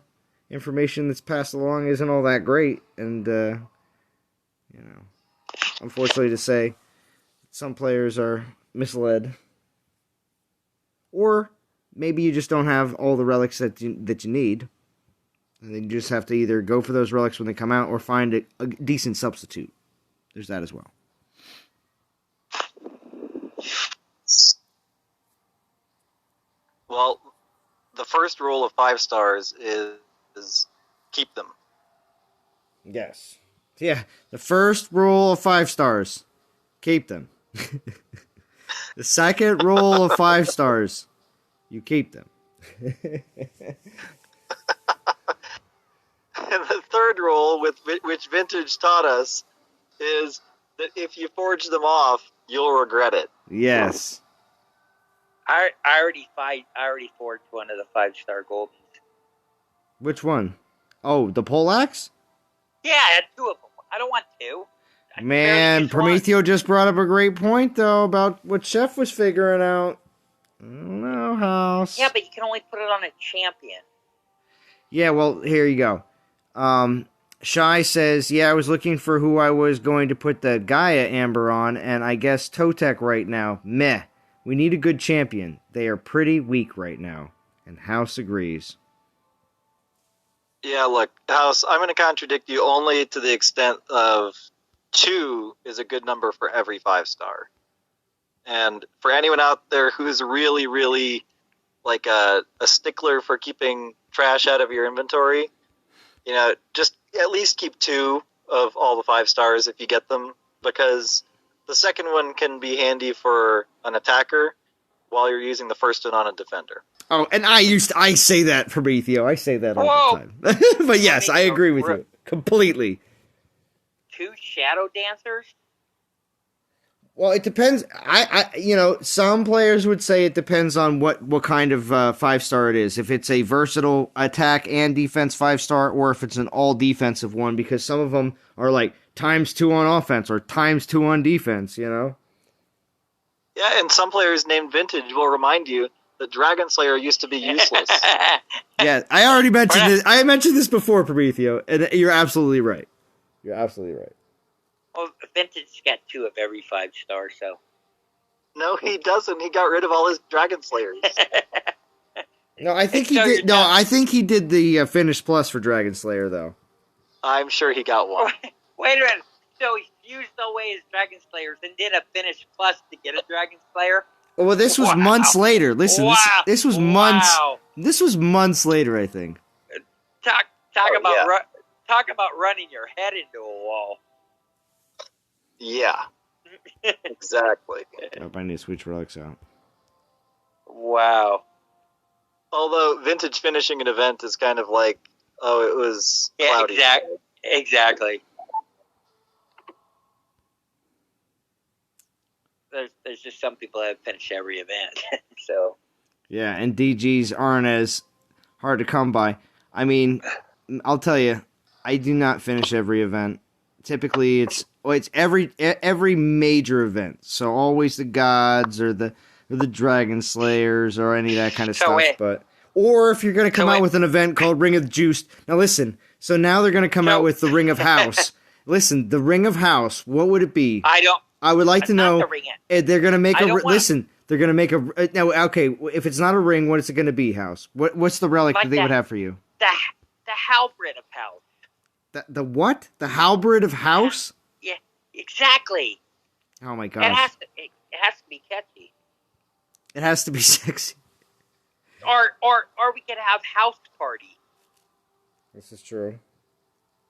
information that's passed along isn't all that great, and unfortunately to say, some players are misled, or maybe you just don't have all the relics that you need, and then you just have to either go for those relics when they come out or find a decent substitute. There's that as well. Well, the first rule of 5 stars is keep them. Yes. Yeah, the first rule of 5 stars, keep them. The second rule of 5 stars, you keep them. And the third rule, which Vintage taught us, is that if you forge them off, you'll regret it. Yes. I already forged one of the 5-star gold. Which one? Oh, the poleaxe? Yeah, I had 2 of them. I don't want 2. Man, Prometheo just brought up a great point, though, about what Chef was figuring out. I don't know, House. Yeah, but you can only put it on a champion. Yeah, well, here you go. Shy says, yeah, I was looking for who I was going to put the Gaia Amber on, and I guess Totek right now. Meh. We need a good champion. They are pretty weak right now. And House agrees. Yeah, look, House, I'm going to contradict you only to the extent of 2 is a good number for every 5-star. And for anyone out there who's really, really like a stickler for keeping trash out of your inventory, just at least keep 2 of all the 5 stars if you get them, because the second one can be handy for an attacker while you're using the first one on a defender. Oh, and I say that, Prometheo. I say that all the time. But yes, I agree with you completely. 2 shadow dancers? Well, it depends. Some players would say it depends on what kind of 5-star it is. If it's a versatile attack and defense 5-star, or if it's an all defensive one, because some of them are like ×2 on offense or ×2 on defense. Yeah, and some players named Vintage will remind you that Dragon Slayer used to be useless. Yeah, I already mentioned this. I mentioned this before, Prometheo, and you're absolutely right. You're absolutely right. Well, Vintage got 2 of every 5-star, so. No, he doesn't. He got rid of all his Dragon Slayers. No, I think he did. No, I think he did the Finish Plus for Dragon Slayer, though. I'm sure he got one. Wait a minute. So he used away his Dragon Slayers and did a Finish Plus to get a Dragon Slayer? Well, this was months later. Listen, this was months. This was months later, I think. Talk about running your head into a wall. Yeah, exactly. I need to switch relics out. Wow. Although Vintage finishing an event is kind of like, it was cloudy. Yeah, exactly. There's just some people that finish every event. So. Yeah, and DGs aren't as hard to come by. I mean, I'll tell you, I do not finish every event. Typically, it's every major event. So always the gods or the Dragon Slayers or any of that kind of stuff. Or if you're going to come out with an event called Ring of Juice. Now listen, so now they're going to come out with the Ring of House. Listen, the Ring of House, what would it be? I would like to know. They're going to make listen. They're going to make a now. Okay, if it's not a ring, what is it going to be? House. What's the relic that they would have for you? The halberd of House. The what? The halberd of House? Yeah, exactly. Oh my gosh. It has to be catchy. It has to be sexy. Or we could have House Party. This is true.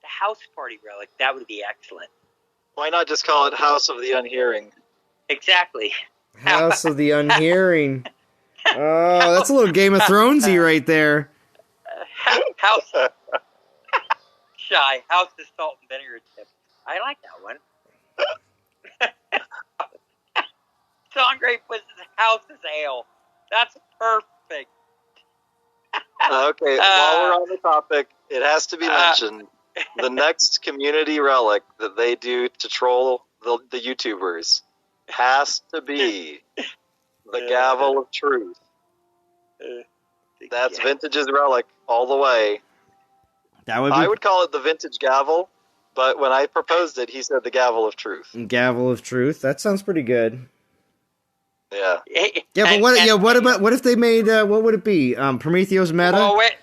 The House Party relic, that would be excellent. Why not just call it House of the Unhearing? Exactly. House of the Unhearing. Oh, that's a little Game of Thronesy right there. House Shy. House of Salt and Vinegar Tip. I like that one. Songray puts his House as ale. That's perfect. Okay, while we're on the topic, it has to be mentioned. The next community relic that they do to troll the YouTubers has to be the Gavel of Truth. That's Vintage's relic all the way. That would be... I would call it the Vintage Gavel, but when I proposed it, he said the Gavel of Truth. Gavel of Truth. That sounds pretty good. Yeah. Yeah, but what if they made what would it be? Prometheus meta? Well, wait.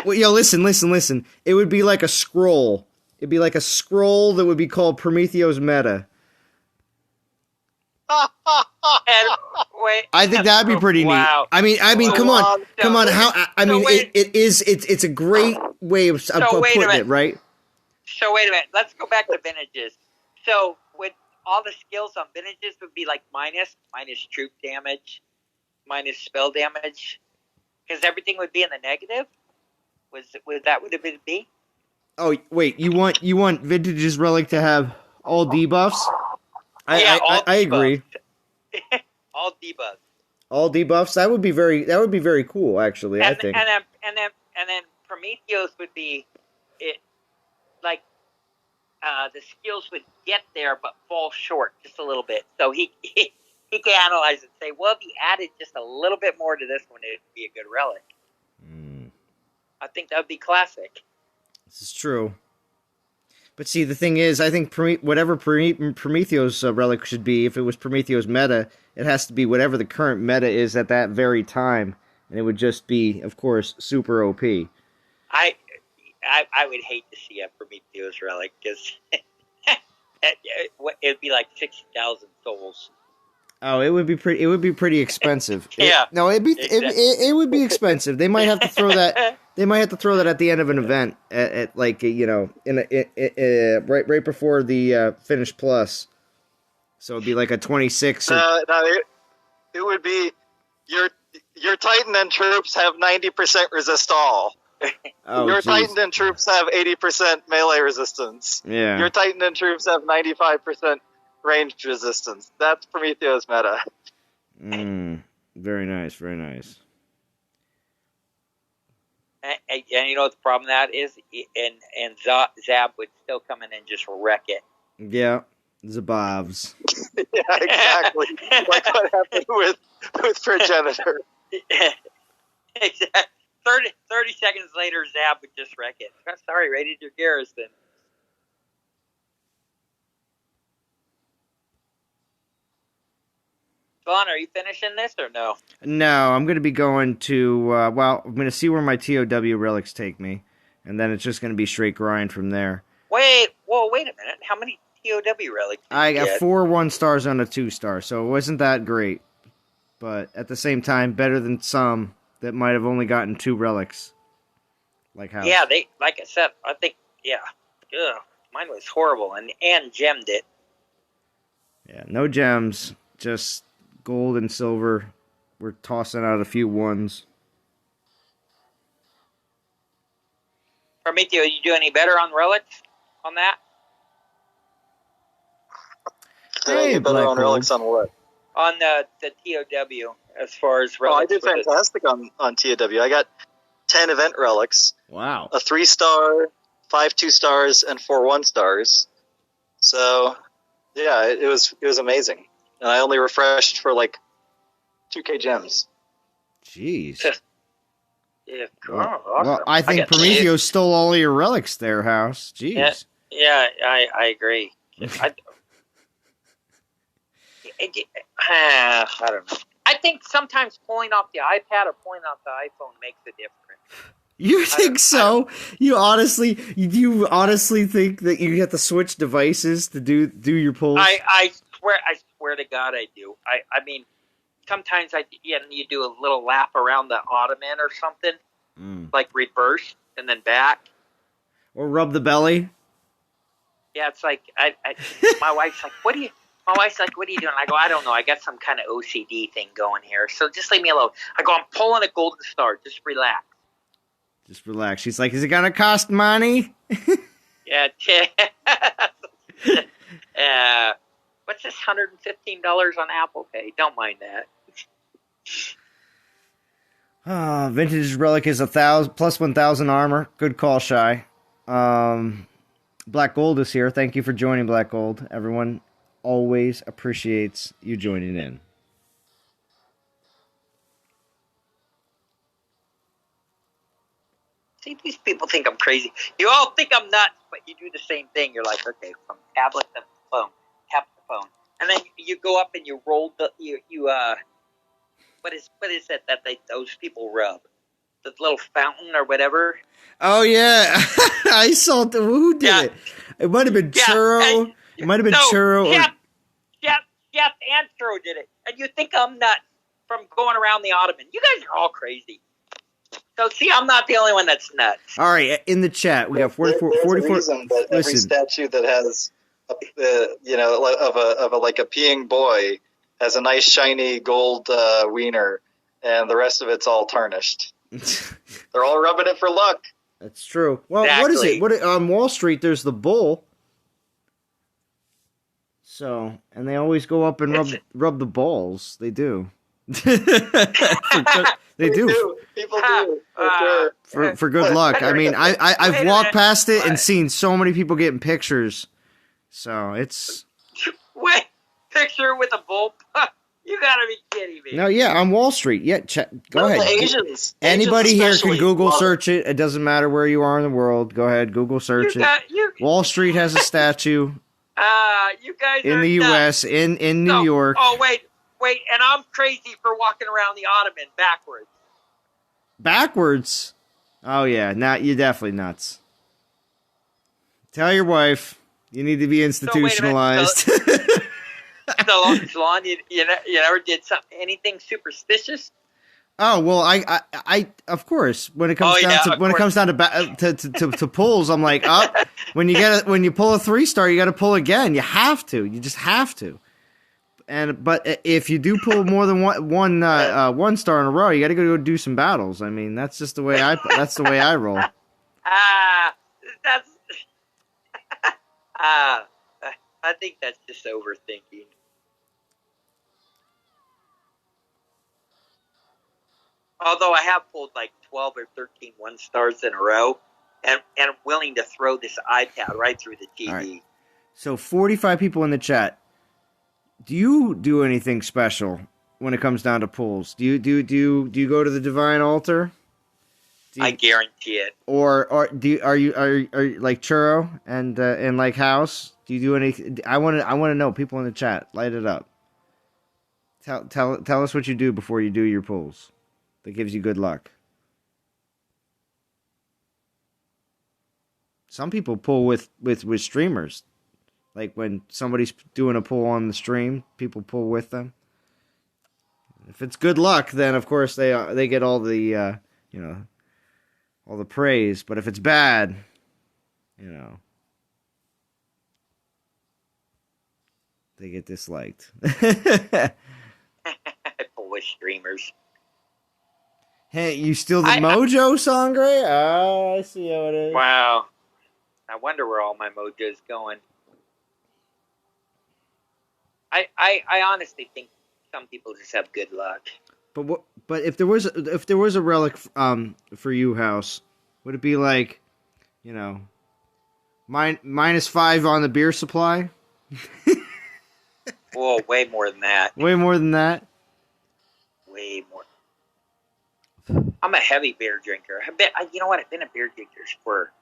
Listen. It would be like a scroll. It'd be like a scroll that would be called Prometheus meta. Wait. I think that'd be pretty neat. I mean, come on. It's a great way of putting it, right? So wait a minute. Let's go back to vintages. So with all the skills on vintages would be like minus troop damage, minus spell damage, because everything would be in the negative. Would that what it would be? Oh wait, you want Vintage's relic to have all debuffs? I agree. All debuffs. All debuffs. That would be very cool, actually. I think. And then Prometheus would be it, like the skills would get there but fall short just a little bit. So he can analyze and say, well, if he added just a little bit more to this one, it'd be a good relic. I think that would be classic. This is true. But see, the thing is, I think whatever Prometheus relic should be, if it was Prometheus meta, it has to be whatever the current meta is at that very time, and it would just be, of course, super OP. I would hate to see a Prometheus relic because it'd be like 60,000 souls. Oh, it would be pretty expensive. Yeah. It would be expensive. They might have to throw that. They might have to throw that at the end of an event, at like right before the finish plus. So it'd be like a 26. No, it would be your Titan and troops have 90% resist all. Oh, your geez. Titan and troops have 80% melee resistance. Yeah. Your Titan and troops have 95% ranged resistance. That's Prometheus meta. Very nice, very nice. And you know what the problem with that is? And Zab would still come in and just wreck it. Yeah, Zabobs. Yeah, exactly. Like what happened with Progenitor. Exactly. 30 seconds later, Zab would just wreck it. Sorry, rated your garrison. Vaughn, are you finishing this or no? No, I'm going to be going to, I'm going to see where my TOW relics take me, and then it's just going to be straight grind from there. Wait a minute. How many TOW relics did I you got get? 4 1-stars on a 2-star, so it wasn't that great. But at the same time, better than some that might have only gotten 2 relics. Like how? Yeah, like I said, I think, yeah. Ugh, mine was horrible, and gemmed it. Yeah, no gems, just gold and silver. We're tossing out a few 1s. Prometeo, you do any better on relics on that? Hey, better on Black relics on what? On the TOW, as far as Oh, I relics. did fantastic on TOW. I got 10 event relics, Wow. a 3-star, 5 2-stars, and 4 1-stars. So, yeah, it was amazing. And I only refreshed for like 2K gems. Jeez. Yeah, Well, I think Prometheus stole all your relics there, House. Jeez. Yeah, I agree. I don't know. I think sometimes pulling off the iPad or pulling off the iPhone makes a difference. You think so? You honestly think that you have to switch devices to do your pulls? I swear to God I do. I mean, sometimes you do a little lap around the ottoman or something, like reverse and then back. Or rub the belly? Yeah, it's like my wife's like, what are you doing? I go, I don't know. I got some kind of OCD thing going here. So just leave me alone. I go, I'm pulling a golden star. Just relax. Just relax. She's like, is it going to cost money? Yeah. What's this, $115 on Apple Pay? Don't mind that. Vintage Relic is 1,000 plus 1,000 armor. Good call, Shy. Black Gold is here. Thank you for joining, Black Gold. Everyone always appreciates you joining in. See, these people think I'm crazy. You all think I'm nuts, but you do the same thing. You're like, okay, from tablet to phone, tap the phone, and then you go up and you roll the what is it that those people rub? The little fountain or whatever. Oh yeah, I saw who did it. It might have been Churro. It might have been Churro. Jeff and Churro did it, and you think I'm nuts from going around the ottoman. You guys are all crazy. So, see, I'm not the only one that's nuts. All right, in the chat, we got 44. There's a reason that every statue that has, of a peeing boy has a nice shiny gold wiener, and the rest of it's all tarnished. They're all rubbing it for luck. That's true. Well, Exactly. What is it? On Wall Street, there's the bull. So, and they always go up and rub the balls. They do. They do. People do. For sure. For good luck. I mean, I've walked past it and seen so many people getting pictures. So it's Wait, picture with a bull? You gotta be kidding me. no, yeah, on Wall Street. Yeah, go ahead. The Asians. Anybody here can especially Google love it. search it. It doesn't matter where you are in the world. Go ahead, Google search it. Wall Street has a statue You guys in are the nuts. U.S. in New York. Oh, wait, and I'm crazy for walking around the ottoman backwards. Backwards. Oh yeah, now you're definitely nuts. Tell your wife you need to be institutionalized. So, Salon, you never did anything superstitious? Oh well, I of course when it comes down to pulls, I'm like, when you pull a 3-star, you got to pull again. You have to. You just have to. But if you do pull more than one star in a row, you got to go do some battles. I mean, that's just the way I roll. That's I think that's just overthinking. Although I have pulled like 12 or 13 1-stars in a row, and I'm willing to throw this iPad right through the TV. All right. So 45 people in the chat. Do you do anything special when it comes down to pulls? Do you go to the divine altar? I guarantee it. Or are you like Churro and like House? Do you do anything? I want to know. People in the chat, light it up. Tell us what you do before you do your pulls. That gives you good luck. Some people pull with streamers. Like when somebody's doing a pull on the stream, people pull with them. If it's good luck, then of course they get all the all the praise. But if it's bad, they get disliked. I pull with streamers. Hey, you steal the mojo, Sangre? Oh, I see how it is. Wow. I wonder where all my mojo's going. I honestly think some people just have good luck. But if there was a relic for you, House, would it be like, -5 on the beer supply? Whoa, way more than that. Way more than that? Way more. I'm a heavy beer drinker. I've been a beer drinker for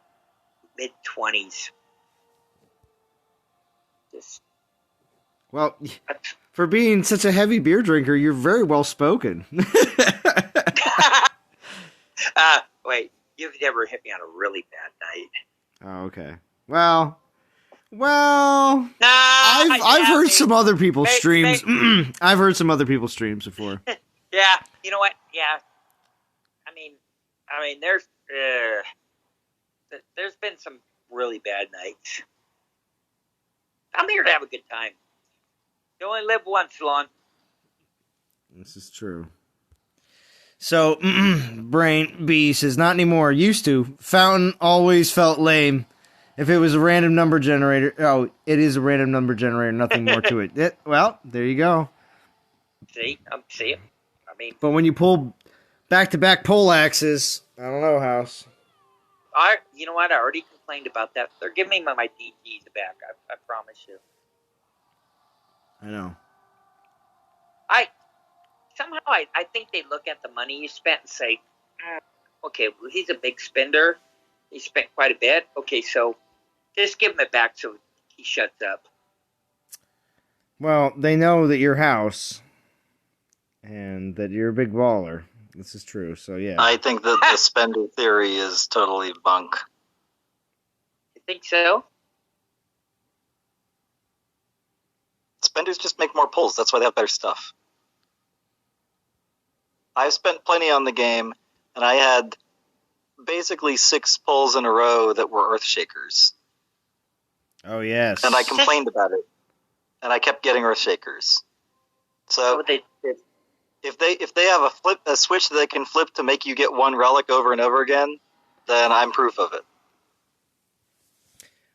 mid-20s. Just. Well, for being such a heavy beer drinker, you're very well spoken. Wait, you've never hit me on a really bad night. Oh, okay. Well, Nah, I've heard some other people's streams. I've heard some other people's streams before. Yeah, you know what? Yeah, I mean, there's been some really bad nights. I'm here to have a good time. You only live once, Lon. This is true. So, Brain B says, not anymore. Used to. Fountain always felt lame. If it was a random number generator. Oh, it is a random number generator. Nothing more to it. Well, there you go. See? I mean. But when you pull Back-to-back pole axes. I don't know, House. You know what? I already complained about that. They're giving me my DGs back. I promise you. I know. I think they look at the money you spent and say, okay, well, he's a big spender. He spent quite a bit. Okay, so just give him it back so he shuts up. Well, they know that you're House and that you're a big baller. This is true, so yeah. I think that the spender theory is totally bunk. You think so? Spenders just make more pulls. That's why they have better stuff. I've spent plenty on the game, and I had basically 6 pulls in a row that were Earthshakers. Oh, yes. And I complained about it. And I kept getting Earthshakers. So if they have a switch that they can flip to make you get one relic over and over again, then I'm proof of it.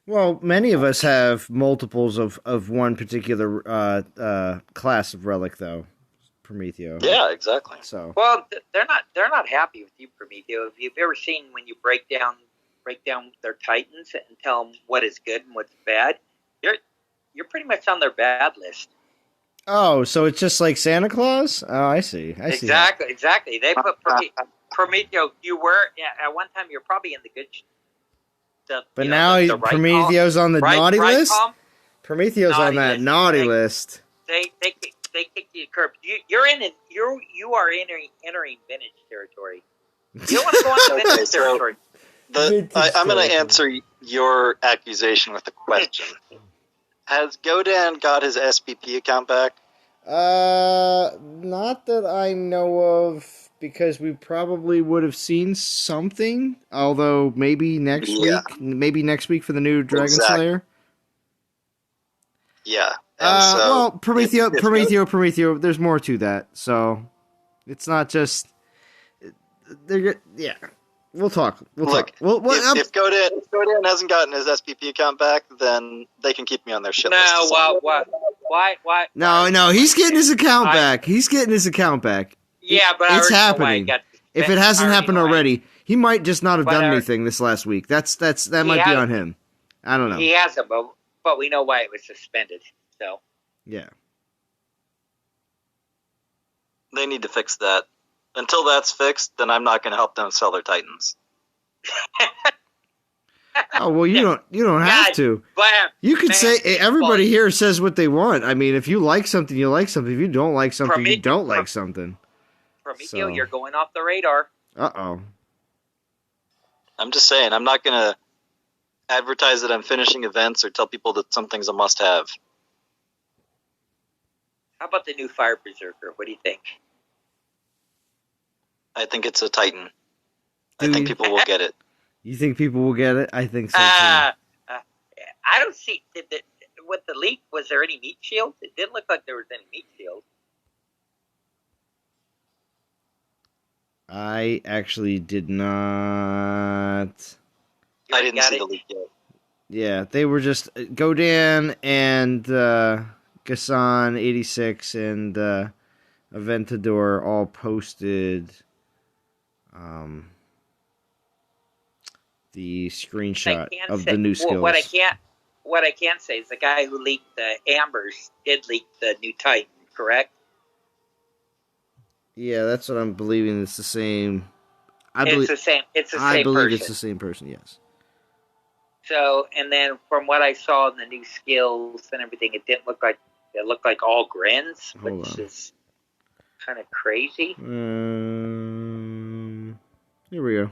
Well, many of us have multiples of one particular class of relic, though. Prometheo. Yeah, exactly. So well, they're not happy with you, Prometheo. Have you ever seen when you break down their titans and tell them what is good and what's bad? You're pretty much on their bad list. Oh, so it's just like Santa Claus? Oh, I see. Exactly. They put Prometheo. You were at one time. You're probably in the good. But now Prometheo's on the naughty list. Prometheo's on that naughty list. They kick you to the curb. You are entering vintage territory. You don't want to go on to vintage territory. I'm going to answer your accusation with a question. Has Godan got his SPP account back? Not that I know of, because we probably would have seen something. Although maybe next week. Maybe next week for the new Dragon Slayer. Yeah. Well, Prometheo. There's more to that, so it's not just. Yeah, we'll talk. If Godan hasn't gotten his SPP account back, then they can keep me on their shit list. No, why? No, he's getting his account back. He's getting his account back. Yeah, but it's happening. If it hasn't happened already, he might just not have done anything this last week. That might be on him. I don't know. He hasn't, but we know why it was suspended. So. Yeah. They need to fix that. Until that's fixed, then I'm not going to help them sell their Titans. Oh, well, you don't have to. You could say everybody here says what they want. I mean, if you like something, you like something. If you don't like something, you don't like something. Prometheo, you're going off the radar. Uh-oh. I'm just saying, I'm not going to advertise that I'm finishing events or tell people that something's a must-have. How about the new Fire Berserker? What do you think? I think it's a Titan. I think people will get it. You think people will get it? I think so, too. I don't see... With the leak, was there any meat shields? It didn't look like there was any meat shields. I actually did not... I didn't see the leak yet. Yeah, they were just Godan and Gassan 86 and Aventador all posted the screenshot of the new skills. What I can't say is the guy who leaked the Ambers did leak the new Titan, correct? Yeah, that's what I'm believing. It's the same. It's the same person. It's the same person. Yes. So, and then from what I saw in the new skills and everything, it looked like all grins, which is kind of crazy. Here we go.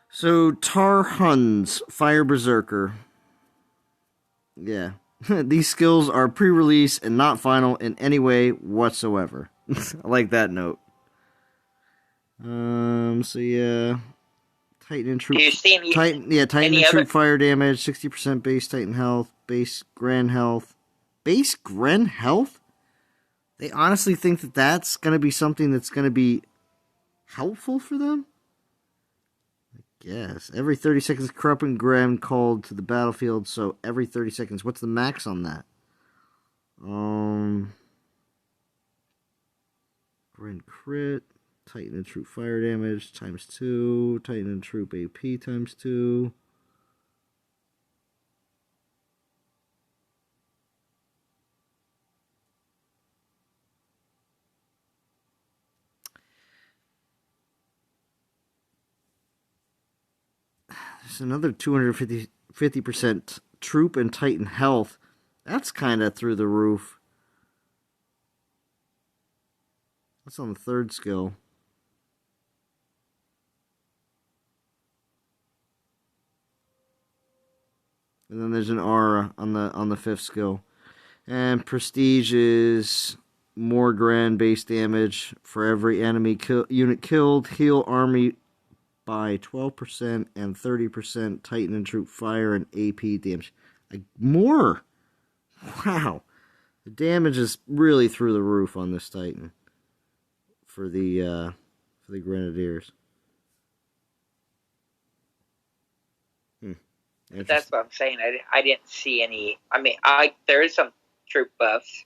So, Tarhun's Fire Berserker. Yeah. These skills are pre-release and not final in any way whatsoever. I like that note. So yeah. Titan and troop. Titan and troop fire damage, 60% base Titan health, base Gren health. Base Gren health? They honestly think that that's going to be something that's going to be helpful for them? I guess. Every 30 seconds, corrupting Gren called to the battlefield, so every 30 seconds. What's the max on that? Gren crit. Titan and troop fire damage ×2. Titan and troop AP ×2. There's another 250% troop and Titan health. That's kind of through the roof. That's on the 3rd skill. And then there's an aura on the 5th skill. And prestige is more grand base damage for every enemy unit killed. Heal army by 12% and 30% Titan and troop fire and AP damage. More! Wow. The damage is really through the roof on this Titan for the Grenadiers. That's what I'm saying. I didn't see any. I mean, there is some troop buffs.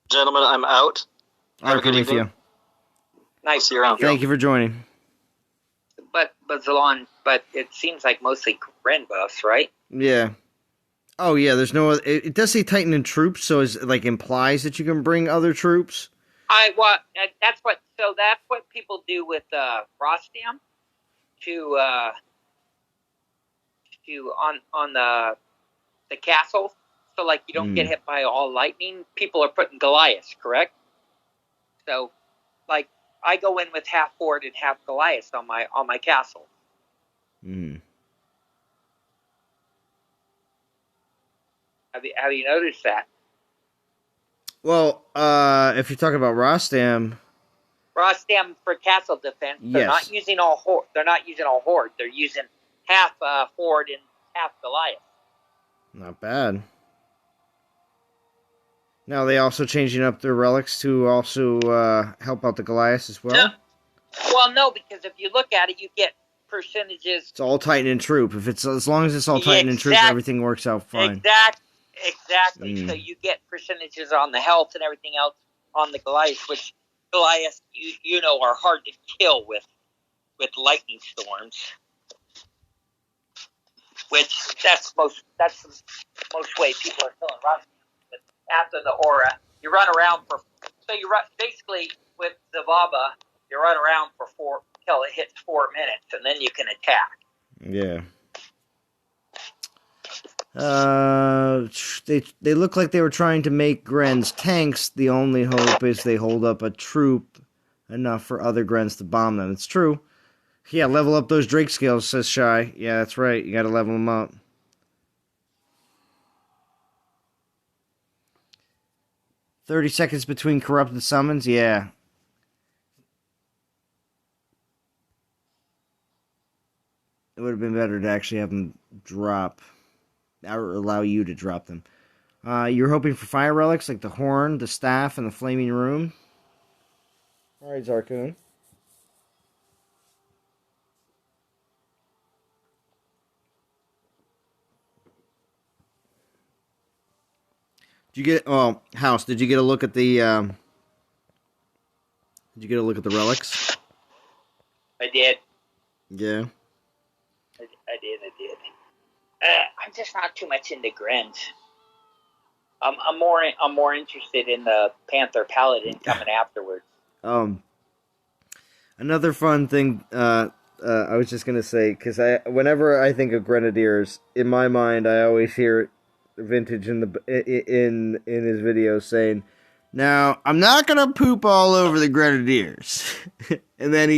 Gentlemen, I'm out. All right, good with you. Nice. See you around. Thank you for joining. But Zalon, but it seems like mostly Gren buffs, right? Yeah. Oh yeah. There's no. It does say Titan and troops, so it like implies that you can bring other troops. That's what people do with Rostam on the castle. So like you don't get hit by all lightning. People are putting Goliath, correct? So like I go in with half Horde and half Goliath on my castle. Have you noticed that? Well, if you're talking about Rostam for castle defense, they're not using all Horde. They're not using all Horde. They're using half Horde and half Goliath. Not bad. Now they also changing up their relics to also help out the Goliath as well. No. Well, no, because if you look at it, you get percentages. It's all Titan and troop. If it's as long as it's all Titan and troop, everything works out fine. Exactly. So you get percentages on the health and everything else on the Goliath, which Goliath you know are hard to kill with lightning storms. Which that's the most way people are killing Rostam. After the aura, you run around basically with Zababa, you run around for 4 till it hits 4 minutes, and then you can attack. Yeah. They look like they were trying to make Grens tanks. The only hope is they hold up a troop enough for other Grens to bomb them. It's true. Yeah, level up those Drake skills, says Shy. Yeah, that's right. You gotta level them up. 30 seconds between corrupted summons? Yeah. It would have been better to actually have them drop. Or allow you to drop them. You're hoping for fire relics like the horn, the staff, and the flaming room. Alright, Zarkoon. Did you get House, did you get a look at the relics? I did. Yeah. I did. I'm just not too much into Grens. I'm more interested in the Panther Paladin coming afterwards. Another fun thing I was just gonna say, because whenever I think of Grenadiers, in my mind I always hear Vintage in his videos saying, "Now I'm not gonna poop all over the Grenadiers," and then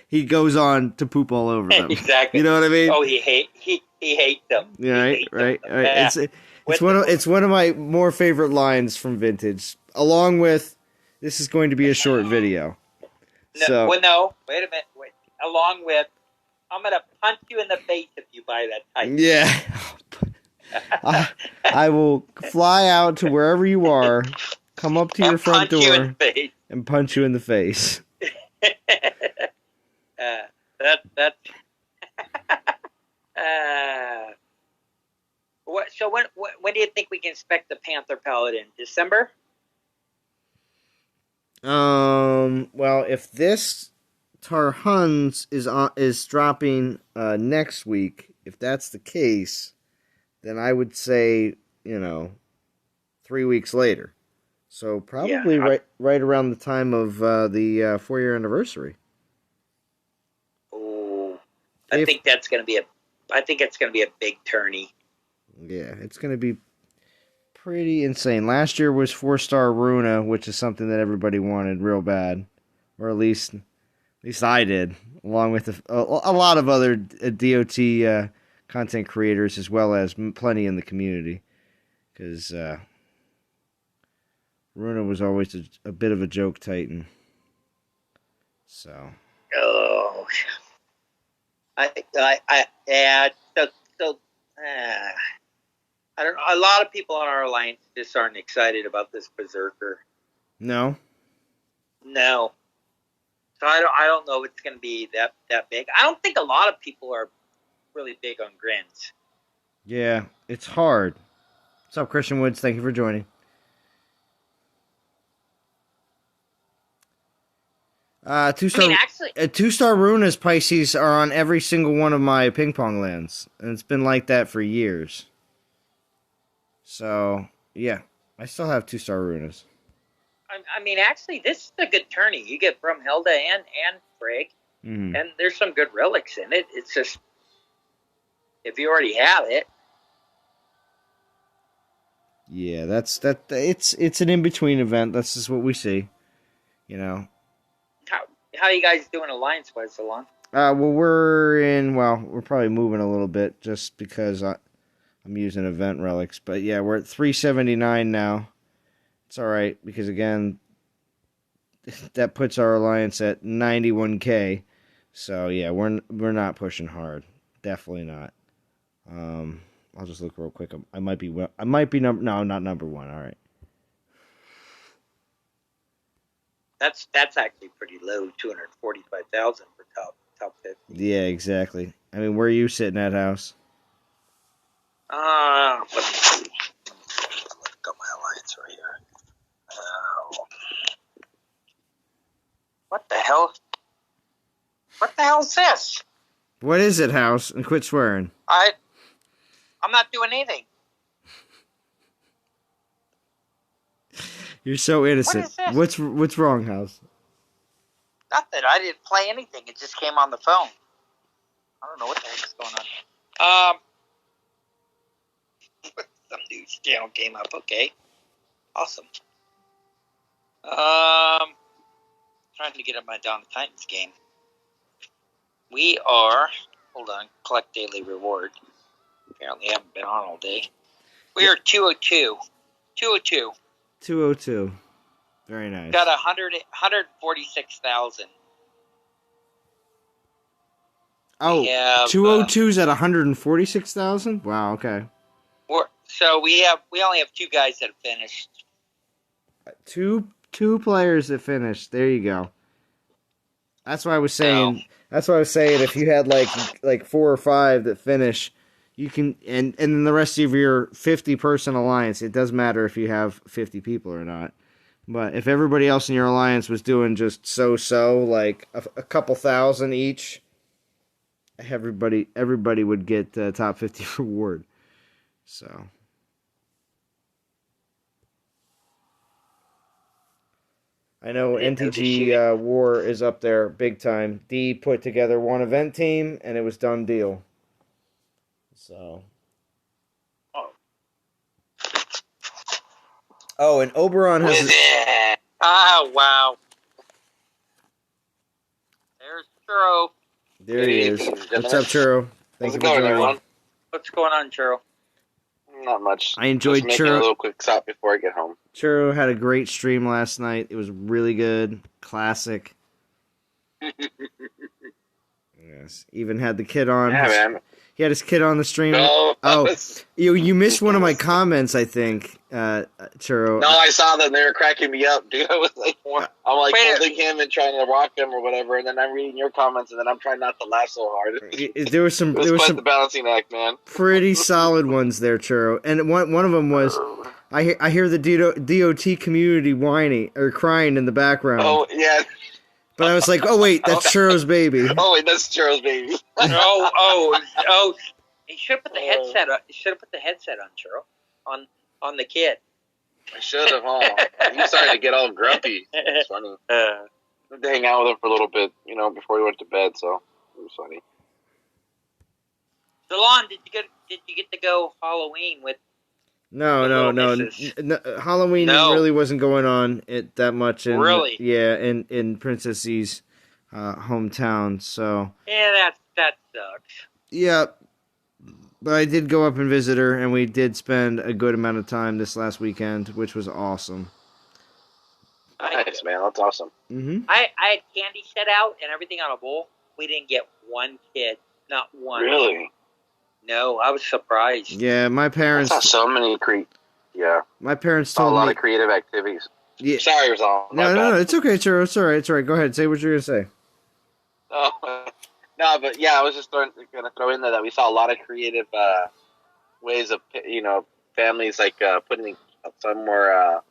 he goes on to poop all over them. Exactly. You know what I mean? Oh, he hates them. Yeah, right. It's one of my more favorite lines from Vintage, along with this is going to be a short video. No, wait a minute. Along with, I'm going to punch you in the face if you buy that Titan. Yeah. I will fly out to wherever you are, come up to your front door, and punch you in the face. So when do you think we can expect the Panther Paladin? December? Well, if this Tarhuns is dropping next week, if that's the case, then I would say 3 weeks later. So probably right around the time of the 4-year anniversary. Oh, I think it's going to be a big tourney. Yeah, it's going to be pretty insane. Last year was 4-star Runa, which is something that everybody wanted real bad, or at least I did, along with a lot of other DOT content creators, as well as plenty in the community, because Runa was always a bit of a joke titan. So. Oh. I don't know. A lot of people on our alliance just aren't excited about this Berserker. No. So I don't know if it's going to be that big. I don't think a lot of people are really big on grins. Yeah, it's hard. What's up, Christian Woods? Thank you for joining. Two-star Runas Pisces are on every single one of my ping pong lands, and it's been like that for years. So, yeah, I still have 2-star Runas. I mean, actually, this is a good tourney. You get Brumhilda and Frigg, and there's some good relics in it. It's just, if you already have it. Yeah, it's an in-between event. That's just what we see, How you guys doing alliance-wise, Alon? We're probably moving a little bit just because I'm using event relics. But yeah, we're at 379 now. It's all right because again, that puts our alliance at 91K. So yeah, we're not pushing hard. Definitely not. I'll just look real quick. I might be not number one. All right. That's actually pretty low, 245,000 for top 50. Yeah, exactly. I mean, where are you sitting at, House? Let me see. I've got my alliance right here. What the hell? What the hell is this? What is it, House? And quit swearing. I'm not doing anything. You're so innocent. What is this? What's wrong, House? Nothing. I didn't play anything. It just came on the phone. I don't know what the heck is going on. Some new channel came up. Okay. Awesome. Trying to get up my Dawn of Titans game. We are. Hold on. Collect daily reward. Apparently, I haven't been on all day. We are 202. 202. 202. Very nice. Got 146,000. Oh, 202's at 146,000? Wow, okay. So we only have 2 guys that have finished. Two players that finished. There you go. That's why I was saying. That's why I was saying if you had like 4 or 5 that finish, you can and then the rest of your 50-person alliance. It doesn't matter if you have 50 people or not. But if everybody else in your alliance was doing just so, like a couple thousand each, everybody would get top 50 reward. So. I know NTG War is up there big time. D put together one event team, and it was done deal. So. Oh, and Oberon has... Oh, wow. There's Churro. There he is. What's up, Churro? How's it going, everyone? What's going on, Churro? Not much. I enjoyed Just making Churro. a little quick stop before I get home. Churro had a great stream last night. It was really good. Classic. Yes. Even had the kid on. Yeah, man. He had his kid on the stream. No, You missed one of my comments, I think, Churro. no, I saw them. They were cracking me up, dude. I was like, I'm like Wait. holding him and trying to rock him or whatever, and then I'm reading your comments, and then I'm trying not to laugh so hard. There was It was quite the balancing act, man. pretty solid ones there, Churro. And one of them was, I hear the DOT community whining or crying in the background. Oh yeah. But I was like, oh wait, that's Churro's baby. Oh wait, that's Charles' baby. Oh! He should have put the headset on. He should have put the headset on, Churro, on the kid. I should have, huh? He started to get all grumpy. It's funny. I had to hang out with him for a little bit, before he went to bed, so it was funny. Salon, did you get to go Halloween with? No. Halloween really wasn't going on that much. Really? Yeah, in Princess Z's hometown. So Yeah, that sucks. yeah, but I did go up and visit her, and we did spend a good amount of time this last weekend, which was awesome. Nice, man. That's awesome. Mm-hmm. I had candy set out and everything on a bowl. We didn't get one kid, not one. Really? No, I was surprised. Yeah, my parents. That's not so many My parents a told lot me. of creative activities. Yeah. Sorry, Rizal. No, it's okay, Churro. It's all right. It's all right. Go ahead. Say what you're gonna say. Oh, no, but yeah, I was just going to throw in there that we saw a lot of creative ways of, families like putting some were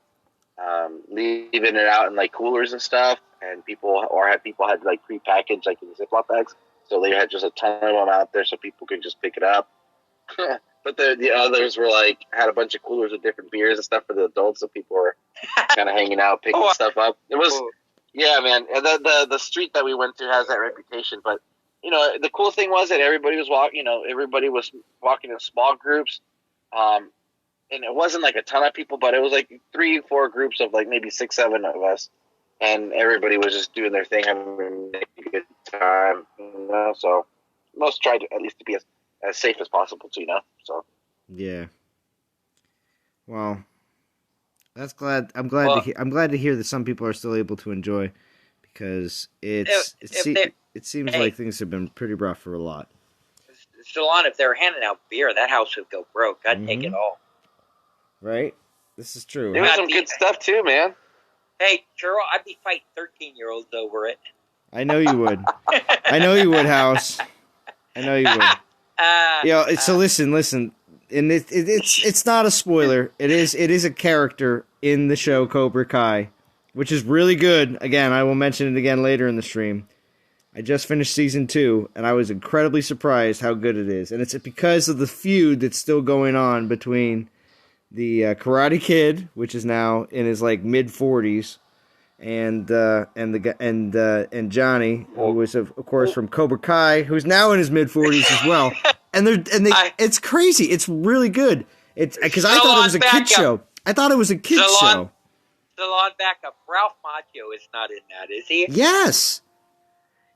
leaving it out in like coolers and stuff, and people had like prepackaged like in Ziploc bags, so they had just a ton of them out there so people could just pick it up. But the others were like had a bunch of coolers with different beers and stuff for the adults, so people were kind of hanging out, picking stuff up. It was, yeah, man. And the street that we went to has that reputation. But the cool thing was that everybody was walking. Everybody was walking in small groups, and it wasn't like a ton of people, but it was like 3-4 groups of like maybe 6-7 of us, and everybody was just doing their thing, having a good time. So most tried to, at least to be as safe as possible too, so. Yeah. Well, that's glad. I'm glad to hear that some people are still able to enjoy, because it seems like things have been pretty rough for a lot. Salon, if they were handing out beer, that house would go broke. I'd take it all. Right? This is true. There was some good stuff too, man. Hey, Churro, I'd be fighting 13-year-olds over it. I know you would. I know you would, House. I know you would. So listen, and it's not a spoiler. It is a character in the show Cobra Kai, which is really good. Again, I will mention it again later in the stream. I just finished season 2, and I was incredibly surprised how good it is. And it's because of the feud that's still going on between the Karate Kid, which is now in his like mid-40s, and Johnny, who was of course from Cobra Kai, who's now in his mid-40s as well. And it's crazy. It's really good. It's because I thought it was a kid show. I thought it was a kid show. Salon backup. Ralph Macchio is not in that, is he? Yes.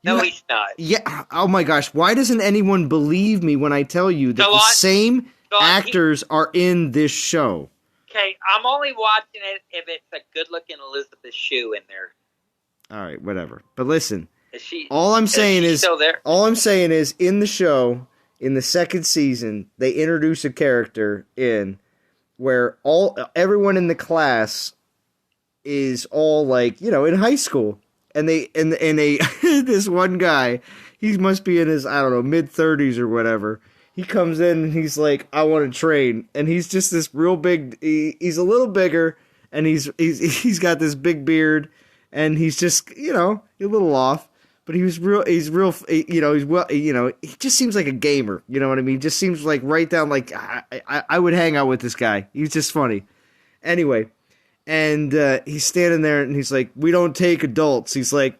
No, he's not. Yeah. Oh my gosh. Why doesn't anyone believe me when I tell you that the same actors are in this show? Okay, I'm only watching it if it's a good-looking Elizabeth Shue in there. All right, whatever. But listen, all I'm saying is in the show, in the second season, they introduce a character in where everyone in the class is all like, in high school. And they this one guy, he must be in his, I don't know, mid-30s or whatever. He comes in and he's like, I want to train. And he's just this real big, he's a little bigger, and he's got this big beard, and he's just, a little off. But he well, he just seems like a gamer, you know what I mean? Just seems like right down, like, I would hang out with this guy. He's just funny. Anyway. And he's standing there, and he's like, "We don't take adults." He's like,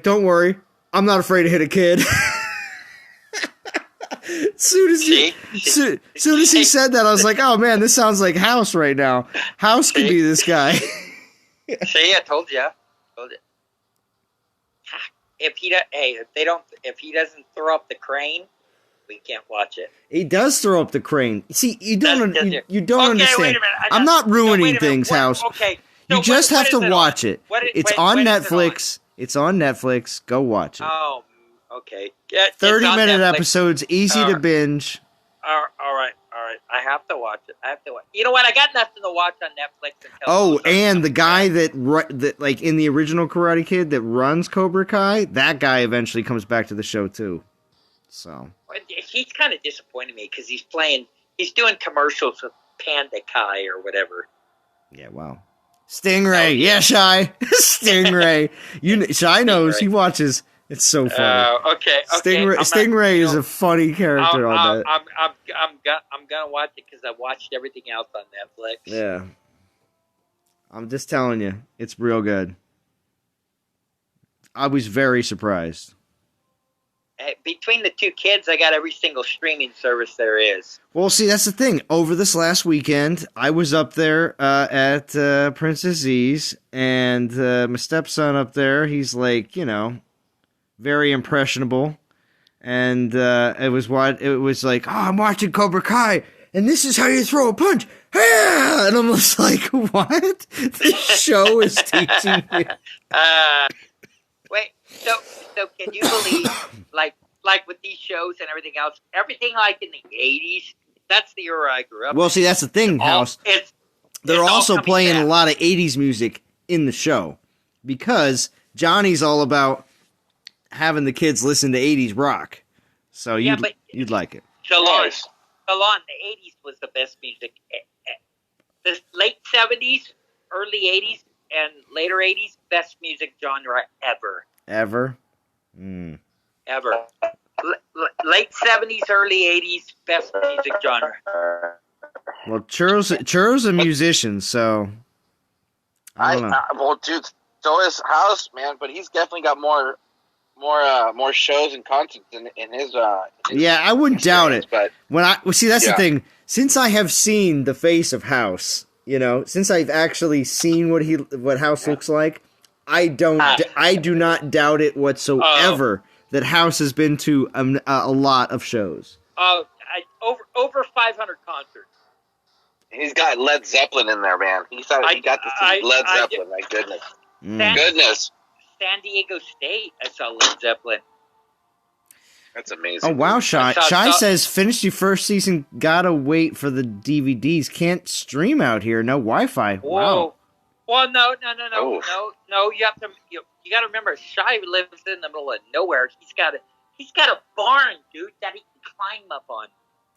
"Don't worry, I'm not afraid to hit a kid." Soon as he said that, I was like, "Oh man, this sounds like House right now. House could be this guy." See, I told you. If he doesn't throw up the crane, we can't watch it. He does throw up the crane. See, you don't understand. Wait a minute. I'm not ruining things, House. Okay. You just have to watch it. It's on Netflix. It's on Netflix. Go watch it. Oh, Okay. Yeah, it's on 30-minute Netflix. episodes, easy to binge. All right. I have to watch it. You know what? I got nothing to watch on Netflix until. Oh, and the guy that like in the original Karate Kid that runs Cobra Kai, that guy eventually comes back to the show too. So he's kind of disappointed me because he's doing commercials with Panda Kai or whatever. Yeah, wow. Stingray, yeah, Shy. Stingray. Shy knows. He watches. It's so funny. Okay. Stingray is a funny character on that. I'm gonna watch it because I watched everything else on Netflix. Yeah. I'm just telling you, it's real good. I was very surprised. Between the two kids, I got every single streaming service there is. Well, see, that's the thing. Over this last weekend, I was up there at Princess Z's, and my stepson up there, he's like, very impressionable. And it was like, oh, I'm watching Cobra Kai, and this is how you throw a punch. Yeah! And I'm just like, what? This show is teaching you. Wait, so can you believe, like with these shows and everything else, everything like in the 80s, that's the era I grew up in. Well, see, that's the thing, House. They're also playing a lot of 80s music in the show because Johnny's all about having the kids listen to 80s rock. So you'd like it. Salon, the 80s was the best music. The late 70s, early 80s, and later 80s, best music genre ever. Ever? Ever. Late 70s, early 80s, best music genre. Well, Churro's a musician, so I don't know. Well, dude, so is House, man, but he's definitely got more shows and concerts in his. Yeah, I wouldn't doubt it. But that's the thing. Since I have seen the face of House, since I've actually seen what House looks like, I do not doubt it whatsoever that House has been to a lot of shows. Over 500 concerts. He's got Led Zeppelin in there, man. He got to see Led Zeppelin. My goodness. Goodness. San Diego State, I saw Led Zeppelin. That's amazing. Oh, wow, Shy. Shy says, finished your first season, gotta wait for the DVDs. Can't stream out here, no Wi-Fi. Whoa. Wow. Well, no. You have to. You got to remember, Shy lives in the middle of nowhere. He's got a barn, dude, that he can climb up on.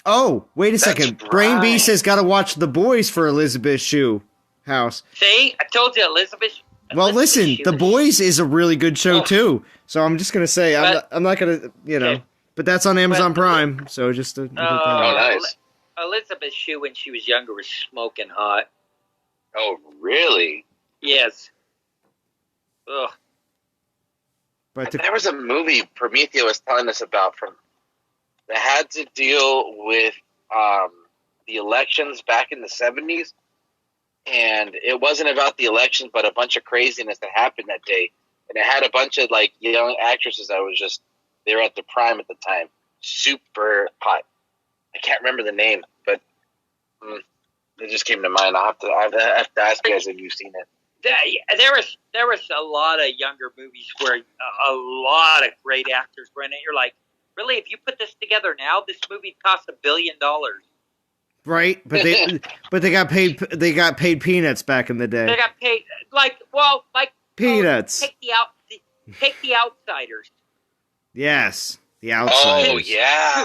Oh, wait a second. Right. Brain B says, gotta watch The Boys for Elizabeth Shue House. See, I told you, Elizabeth. Well, listen, The Boys is a really good show too. So I'm just gonna say, I'm not gonna, okay. But that's on Amazon Prime. So just to. Nice. Elizabeth Shue, when she was younger, was smoking hot. Oh, really? Yes. Ugh. But there was a movie Prometheus was telling us about that had to deal with the elections back in the 70s. And it wasn't about the elections, but a bunch of craziness that happened that day. And it had a bunch of young actresses that was they were at the prime at the time. Super hot. I can't remember the name, but it just came to mind. I have to ask you guys if you've seen it. There was a lot of younger movies where a lot of great actors were in it. You're like, really? If you put this together now, this movie cost $1 billion. Right, but they got paid. They got paid peanuts back in the day. They got paid peanuts. Take the Outsiders. Yes, the Outsiders. Oh yeah.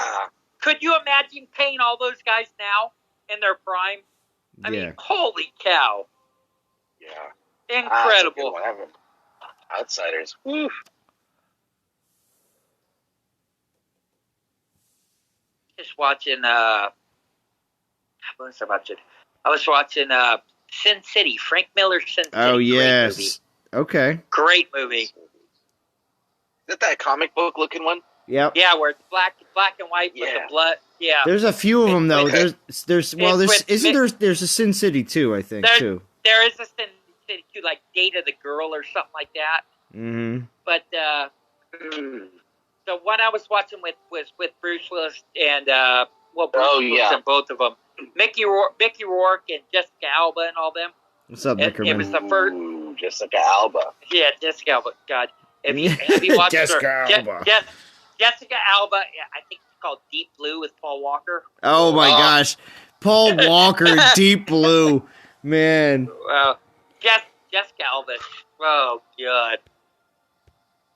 Could you imagine paying all those guys now in their prime? I mean, holy cow! Yeah, incredible. Outsiders. Oof. Just watching. What was I watching? I was watching Sin City, Frank Miller's Sin City. Oh, yes. Great movie. Okay. Great movie. Is that comic book looking one? Yep. Yeah, where it's black and white with the blood. Yeah. There's a few of them though. There's a Sin City too, I think too. There is a Sin City too, like Date of the Girl or something like that. Mm-hmm. But the one I was watching was with Bruce Willis and Bruce Willis and both of them. Mickey Rourke and Jessica Alba and all them. What's up, Nickerman? It was the first. Jessica Alba. Yeah, Jessica Alba. God, have you watched Jessica Alba? Jessica Alba. Yeah, I think it's called Deep Blue with Paul Walker. Oh my gosh, Paul Walker, Deep Blue, man. Jessica Alba. Oh god.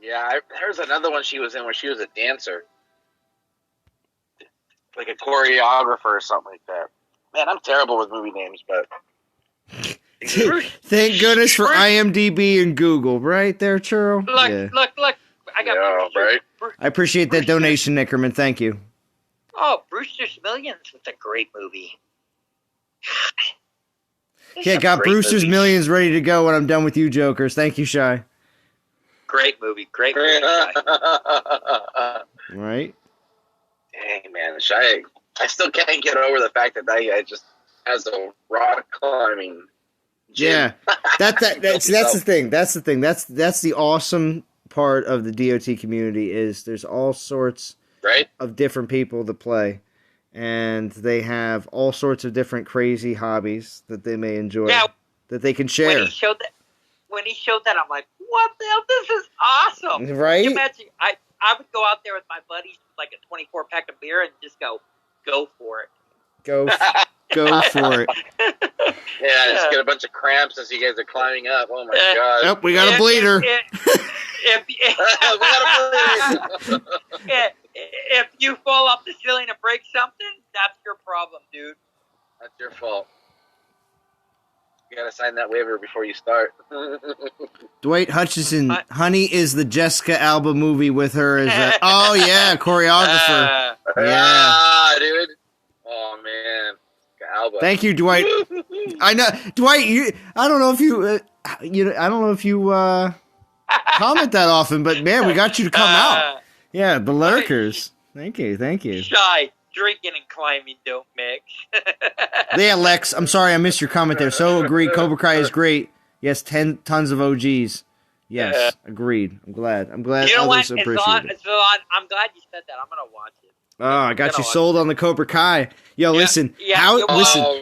Yeah, there's another one she was in where she was a dancer, like a choreographer or something like that. Man, I'm terrible with movie names, but Thank goodness for IMDb and Google, right there, Churro. Look. I got right. I appreciate that donation, Nickerman. Thank you. Oh, Brewster's Millions was a great movie. Yeah, got Brewster's Millions ready to go when I'm done with you, Jokers. Thank you, Shy. Great movie. Right? Dang, man, Shy. I still can't get over the fact that I just has a rock climbing gym. Yeah, that's the thing. That's the thing. That's the awesome part of the DOT community is there's all sorts of different people to play, and they have all sorts of different crazy hobbies that they may enjoy that they can share. When he showed that, I'm like, what the hell? This is awesome. Right? Imagine, I would go out there with my buddies with like a 24-pack of beer and just go for it. Go for it. Yeah, just get a bunch of cramps as you guys are climbing up. Oh my god. Yep, we got a bleeder. If you fall off the ceiling and break something, that's your problem, dude. That's your fault. You gotta sign that waiver before you start. Dwight Hutchison, Honey is the Jessica Alba movie with her as a choreographer. Yeah, dude. Oh man, Alba. Thank you, Dwight. I know, Dwight. I don't know if you comment that often, but man, we got you to come out. Yeah, the lurkers. Thank you. Shy, drinking and climbing don't mix. Yeah, Lex. I'm sorry I missed your comment there. So agreed. Cobra Kai is great. Yes, 10 tons of OGs. Yes, agreed. I'm glad. You know what? Appreciate it. I'm glad you said that. I'm gonna watch it. Oh, I got you sold on the Cobra Kai. Yo, listen. Listen.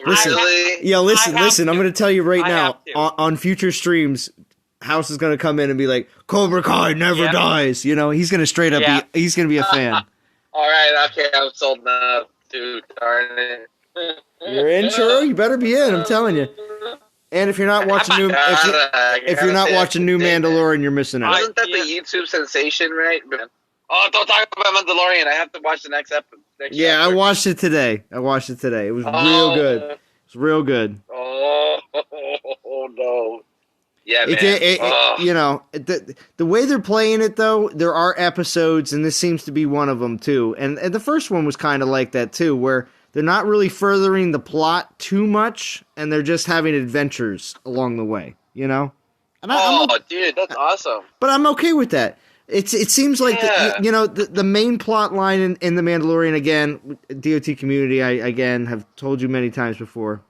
I'm going to tell you right now, on future streams, House is going to come in and be like, Cobra Kai never dies. You know, he's going to straight up he's going to be a fan. All right, okay, I'm sold now, dude. Darn it. You're in, Churro? You better be in, I'm telling you. And if you're not watching New Mandalorian, you're missing out. Wasn't that the YouTube sensation, right? Oh, don't talk about Mandalorian. I have to watch the next episode. I watched it today. It was real good. It's real good. Oh no. Yeah, man. The way they're playing it, though, there are episodes, and this seems to be one of them, too. And the first one was kind of like that, too, where they're not really furthering the plot too much, and they're just having adventures along the way, you know? And dude, that's awesome. But I'm okay with that. It seems like the main plot line in The Mandalorian, again, DOT community, I again have told you many times before.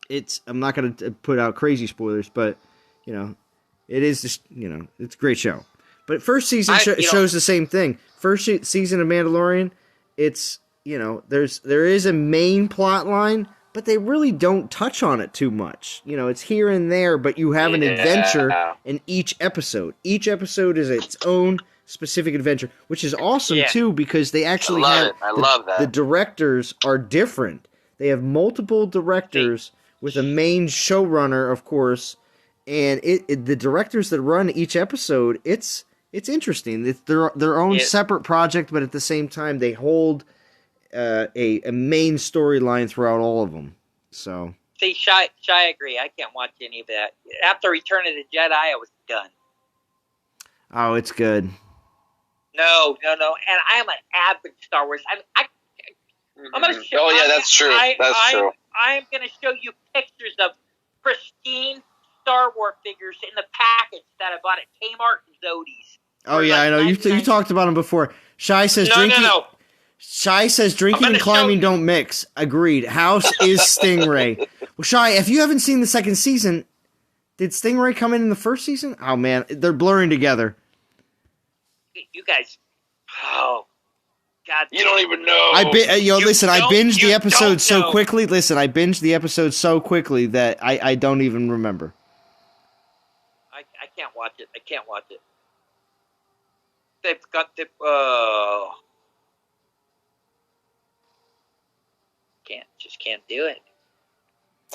I'm not going to put out crazy spoilers, but it is just it's a great show. But first season shows the same thing. First season of Mandalorian, it's there is a main plot line, but they really don't touch on it too much. It's here and there, but you have an adventure in each episode. Each episode is its own specific adventure, which is awesome too, because they actually I love that. The directors are different. They have multiple directors with a main showrunner, of course, and the directors that run each episode, it's interesting. It's their own separate project, but at the same time, they hold a main storyline throughout all of them. So see, Shy agree. I can't watch any of that. After Return of the Jedi, I was done. Oh, it's good. No, and I am an avid Star Wars. I'm going to show. Oh yeah, that's true. That's true. I'm going to show you pictures of pristine Star Wars figures in the package that I bought at Kmart and Zodi's. Oh yeah, I know. You talked about them before. Shy says drinking. No. Shy says drinking and climbing don't mix. Agreed. House is Stingray. Well, Shy, if you haven't seen the second season, did Stingray come in the first season? Oh man, they're blurring together. You guys, God, you don't even know. I binged the episode so quickly. Listen, I binged the episode so quickly that I don't even remember. I can't watch it. they've got the can't do it.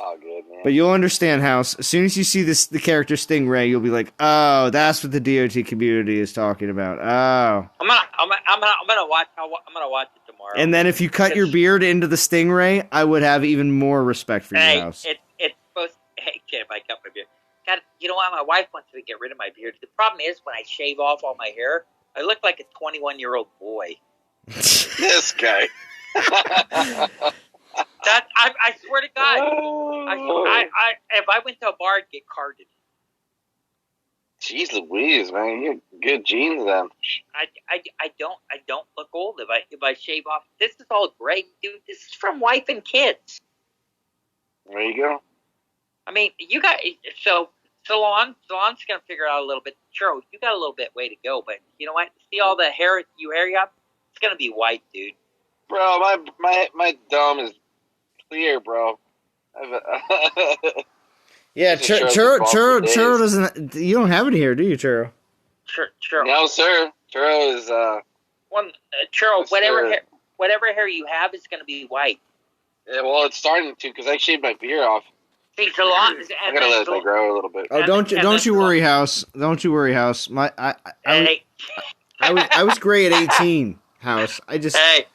Oh, good, man. But you'll understand, House. As soon as you see the character Stingray, you'll be like, "Oh, that's what the DOT community is talking about." Oh. I'm gonna watch it tomorrow. And then if you cut your beard into the Stingray, I would have even more respect for your house. It's supposed. Hey, kid, if I cut my beard, God, you know what? My wife wants me to get rid of my beard. The problem is when I shave off all my hair, I look like a 21-year-old boy. This guy. That I swear to God, I if I went to a bar, I'd get carded. Jeez Louise, man, you have good genes then. I don't look old if I shave off. This is all great, dude. This is from wife and kids. There you go. I mean, you got so Salon's gonna figure it out a little bit. Sure, you got a little bit way to go, but you know what? See all the hair you got? It's gonna be white, dude. Bro, my dome is clear, bro. Yeah, Churro doesn't. You don't have it here, do you, Churro? Churro. No, sir. Churro is Churro. Whatever hair you have is gonna be white. Yeah, well, it's starting to because I shaved my beard off. See, Salon. I'm gonna let it grow a little bit. Oh, don't you worry, House. Don't you worry, House. I was gray at 18, House. I just. Hey.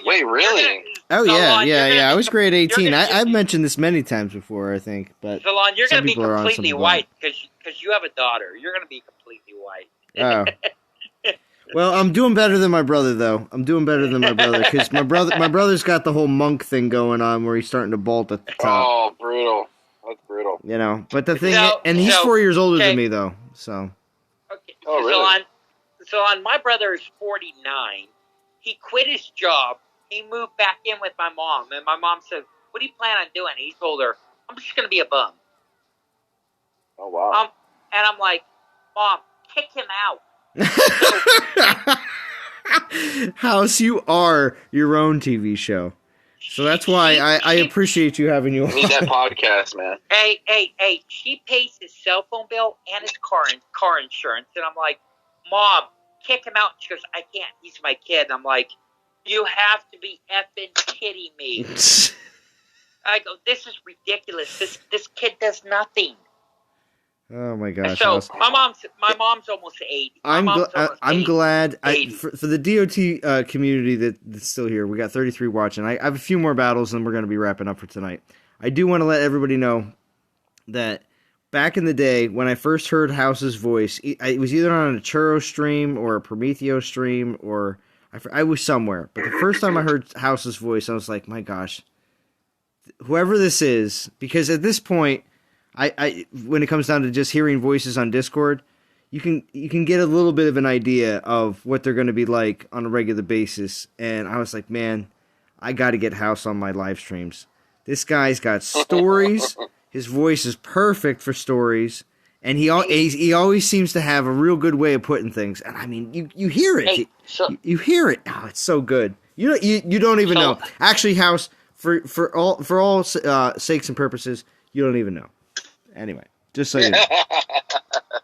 Wait, really? Oh, yeah. I was grade 18. I've mentioned this many times before, I think. But Salon, you're going to be completely white because you have a daughter. You're going to be completely white. Oh. Well, I'm doing better than my brother, though. I'm doing better than my brother because my brother's got the whole monk thing going on where he's starting to bald at the top. Oh, brutal. That's brutal. You know, but the thing, and he's 4 years older than me, though. So. Okay. Oh, really? Salon, my brother is 49. He quit his job. He moved back in with my mom. And my mom said, "What do you plan on doing?" He told her, "I'm just going to be a bum." Oh, wow. And I'm like, "Mom, kick him out." House, you are your own TV show. So that's why I appreciate you having you on. I need that podcast, man. Hey. She pays his cell phone bill and his car insurance. And I'm like, "Mom, kick him out." She goes, "I can't. He's my kid." I'm like, "You have to be effing kidding me." I go, "This is ridiculous. This kid does nothing." Oh my gosh! So my mom's almost 80. I'm glad for the DOT community that's still here. We got 33 watching. I have a few more battles, and we're going to be wrapping up for tonight. I do want to let everybody know that. Back in the day, when I first heard House's voice, it was either on a Churro stream or a Prometheo stream, or I was somewhere. But the first time I heard House's voice, I was like, my gosh, whoever this is, because at this point, I when it comes down to just hearing voices on Discord, you can get a little bit of an idea of what they're going to be like on a regular basis. And I was like, man, I got to get House on my live streams. This guy's got stories. His voice is perfect for stories, and he always seems to have a real good way of putting things. And I mean, you hear it, you hear it. Oh, it's so good. You don't even know. Actually, House, for all sakes and purposes, you don't even know. Anyway, just so you know.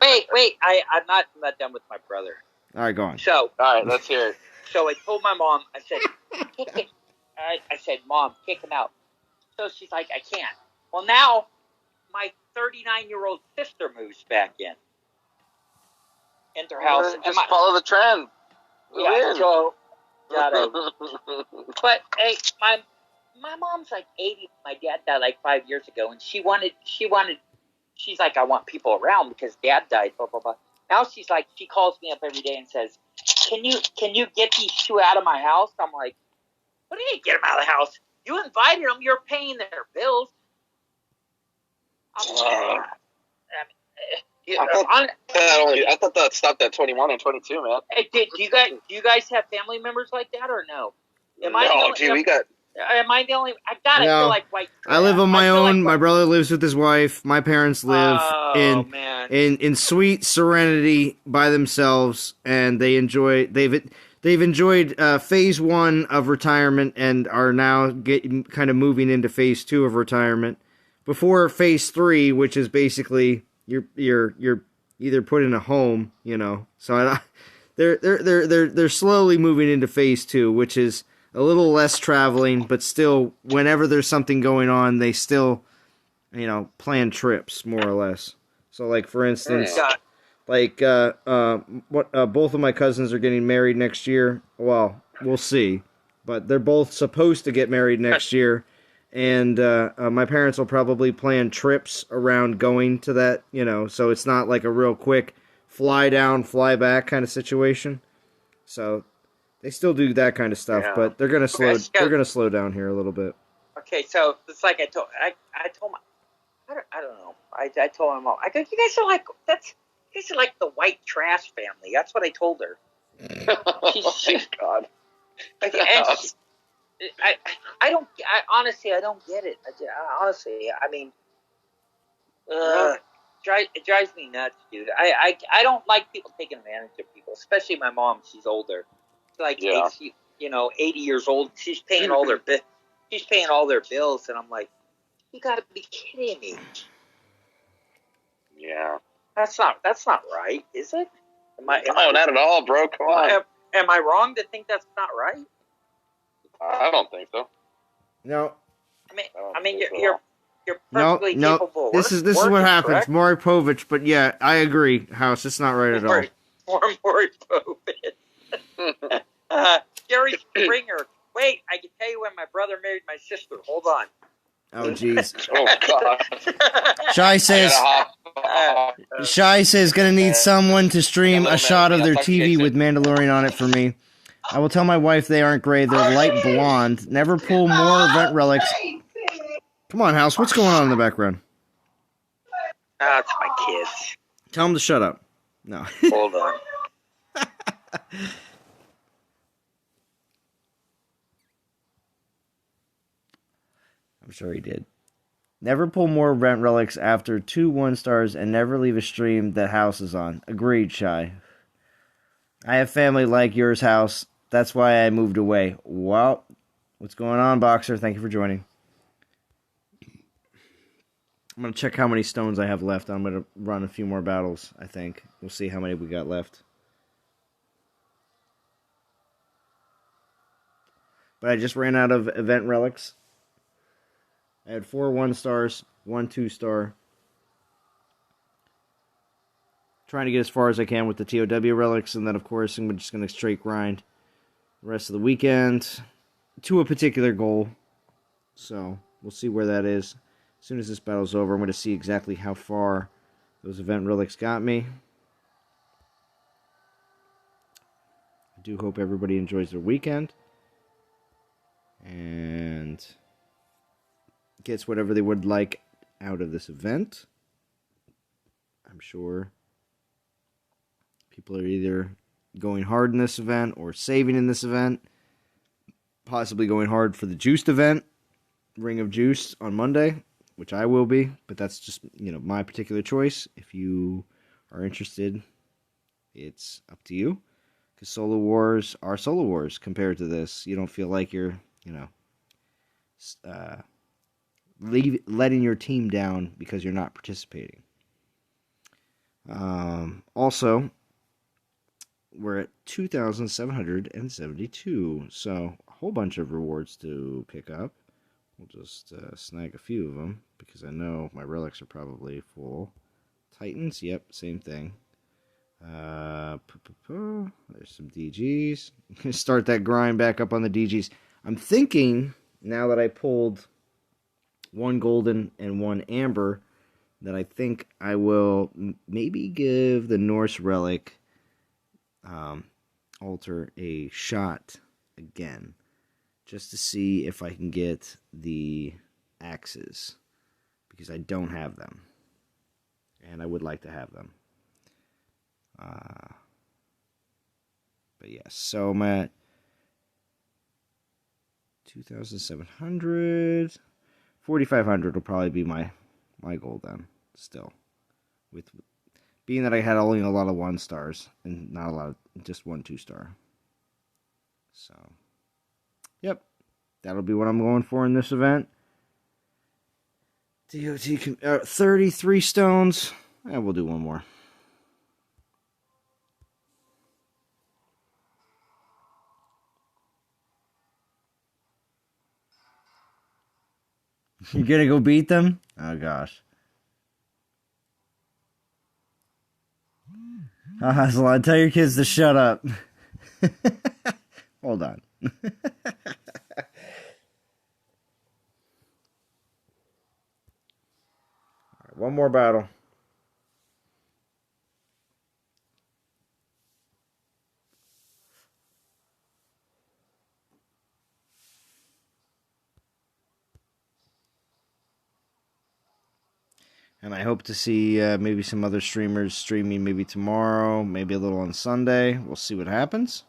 Wait, I'm not done with my brother. All right, go on. So, all right, let's hear it. So I told my mom. I said, I said, "Mom, kick him out." So she's like, "I can't." Well, now my 39-year-old sister moves back into her house. Just follow the trend. Yeah, so got it. But hey, my mom's like 80. My dad died like 5 years ago, and she's like, "I want people around because Dad died." Blah blah blah. Now she's like, she calls me up every day and says, "Can you get these two out of my house?" I'm like, "What do you mean get them out of the house? You invited them. You're paying their bills." I thought that stopped at 21 and 22, man. Hey, do you guys have family members like that or no? Am I the only? I feel like white trash. I live on my own. My brother lives with his wife. My parents live in sweet serenity by themselves, and they've enjoyed phase 1 of retirement and are now kind of moving into phase 2 of retirement. Before phase 3, which is basically you're either put in a home, you know. So they're slowly moving into phase 2, which is a little less traveling, but still, whenever there's something going on, they still, plan trips more or less. So, like for instance, both of my cousins are getting married next year. Well, we'll see, but they're both supposed to get married next year, and my parents will probably plan trips around going to that. So it's not like a real quick fly down, fly back kind of situation. So they still do that kind of stuff, but they're gonna slow. They're gonna slow down here a little bit. Okay, so it's like I told my, I don't know. I told my mom. I go, you guys are like the white trash family. That's what I told her. God. Honestly, I don't get it. It drives me nuts, dude. I don't like people taking advantage of people, especially my mom. She's older. Like, 80 years old. She's paying all their bills, and I'm like, you gotta be kidding me. Yeah. That's not right, is it? Not at all, bro. Come on. Am I wrong to think that's not right? I don't think so. No. I mean, you're perfectly capable. This is what happens, correct? Maury Povich. But yeah, I agree, House. It's not right at all. Maury Povich. Jerry Springer. Wait, I can tell you when my brother married my sister. Hold on. Oh, jeez. Oh, God. Shy says, gonna need someone to stream a shot of their TV with Mandalorian on it for me. I will tell my wife they aren't gray, they're light blonde. Never pull more event relics. Come on, House, what's going on in the background? It's my kids. Tell them to shut up. No. Hold on. I'm sure he did. Never pull more event relics after 2 1-stars and never leave a stream that House is on. Agreed, Shy. I have family like yours, House. That's why I moved away. Well, what's going on, Boxer? Thank you for joining. I'm going to check how many stones I have left. I'm going to run a few more battles, I think. We'll see how many we got left. But I just ran out of event relics. I had 4 1-stars, 1 2-star. Trying to get as far as I can with the TOW relics, and then, of course, I'm just going to straight grind the rest of the weekend to a particular goal. So, we'll see where that is. As soon as this battle's over, I'm going to see exactly how far those event relics got me. I do hope everybody enjoys their weekend and gets whatever they would like out of this event. I'm sure people are either going hard in this event or saving in this event. Possibly going hard for the Juiced event, Ring of Juice on Monday, which I will be, but that's just, my particular choice. If you are interested, it's up to you. Because Solo Wars are Solo Wars compared to this. You don't feel like you're, letting your team down because you're not participating. Also, we're at 2,772, so a whole bunch of rewards to pick up. We'll just snag a few of them because I know my relics are probably full. Titans, yep, same thing. There's some DGs. Start that grind back up on the DGs. I'm thinking, now that I pulled 1 golden and 1 amber, that I think I will maybe give the Norse relic altar a shot again, just to see if I can get the axes, because I don't have them, and I would like to have them. But yes, so I'm at 2,700. 4,500 will probably be my goal then, still. With being that I had only a lot of 1-stars and not a lot of just 1 2-star. So, yep. That'll be what I'm going for in this event. DOT 33 stones. And we'll do one more. You're gonna go beat them? Oh gosh. Hazelon, tell your kids to shut up. Hold on. Alright, one more battle. And I hope to see maybe some other streamers streaming maybe tomorrow, maybe a little on Sunday. We'll see what happens.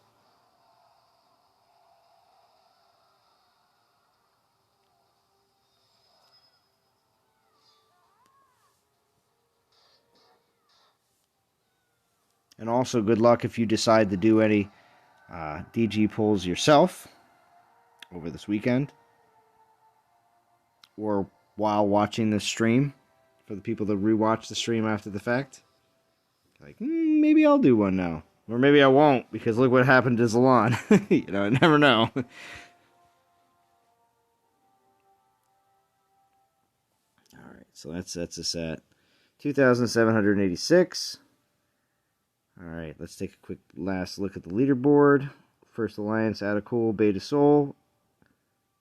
And also, good luck if you decide to do any DG pulls yourself over this weekend. Or while watching this stream. For the people that rewatch the stream after the fact. Like, maybe I'll do one now. Or maybe I won't, because look what happened to Zalon. You know, I never know. Alright, so that's a set. 2,786. Alright, let's take a quick last look at the leaderboard. First Alliance, Atacul, Beta Soul,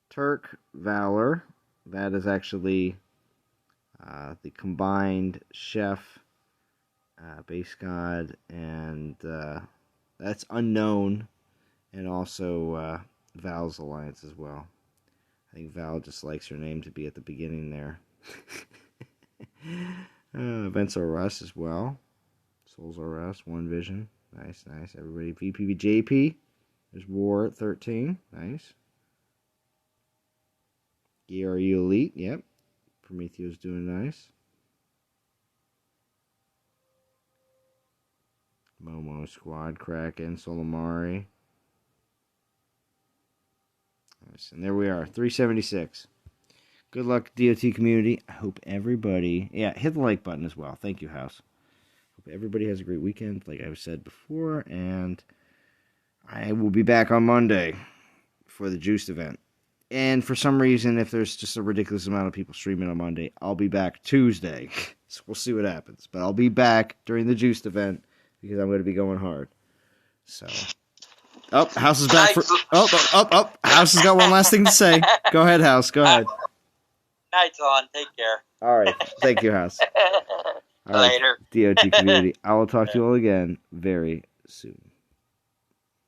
Turk, Valor. That is actually the combined Chef, Base God, and that's Unknown, and also Val's Alliance as well. I think Val just likes her name to be at the beginning there. Events are Russ as well. Souls are Us, One Vision. Nice, nice. Everybody, VPVJP. There's War at 13. Nice. ERU Elite. Yep. Prometheus doing nice. Momo Squad, Kraken, Solimari. Nice. And there we are, 376. Good luck, DOT community. I hope everybody... Yeah, hit the like button as well. Thank you, House. Hope everybody has a great weekend, like I've said before. And I will be back on Monday for the Juiced event. And for some reason, if there's just a ridiculous amount of people streaming on Monday, I'll be back Tuesday. So we'll see what happens. But I'll be back during the Juiced event because I'm going to be going hard. So... Oh, House is back for... Oh, House has got one last thing to say. Go ahead, House. Go ahead. Night's on. Take care. All right. Thank you, House. All right, Later. DOT community. I will talk to you all again very soon.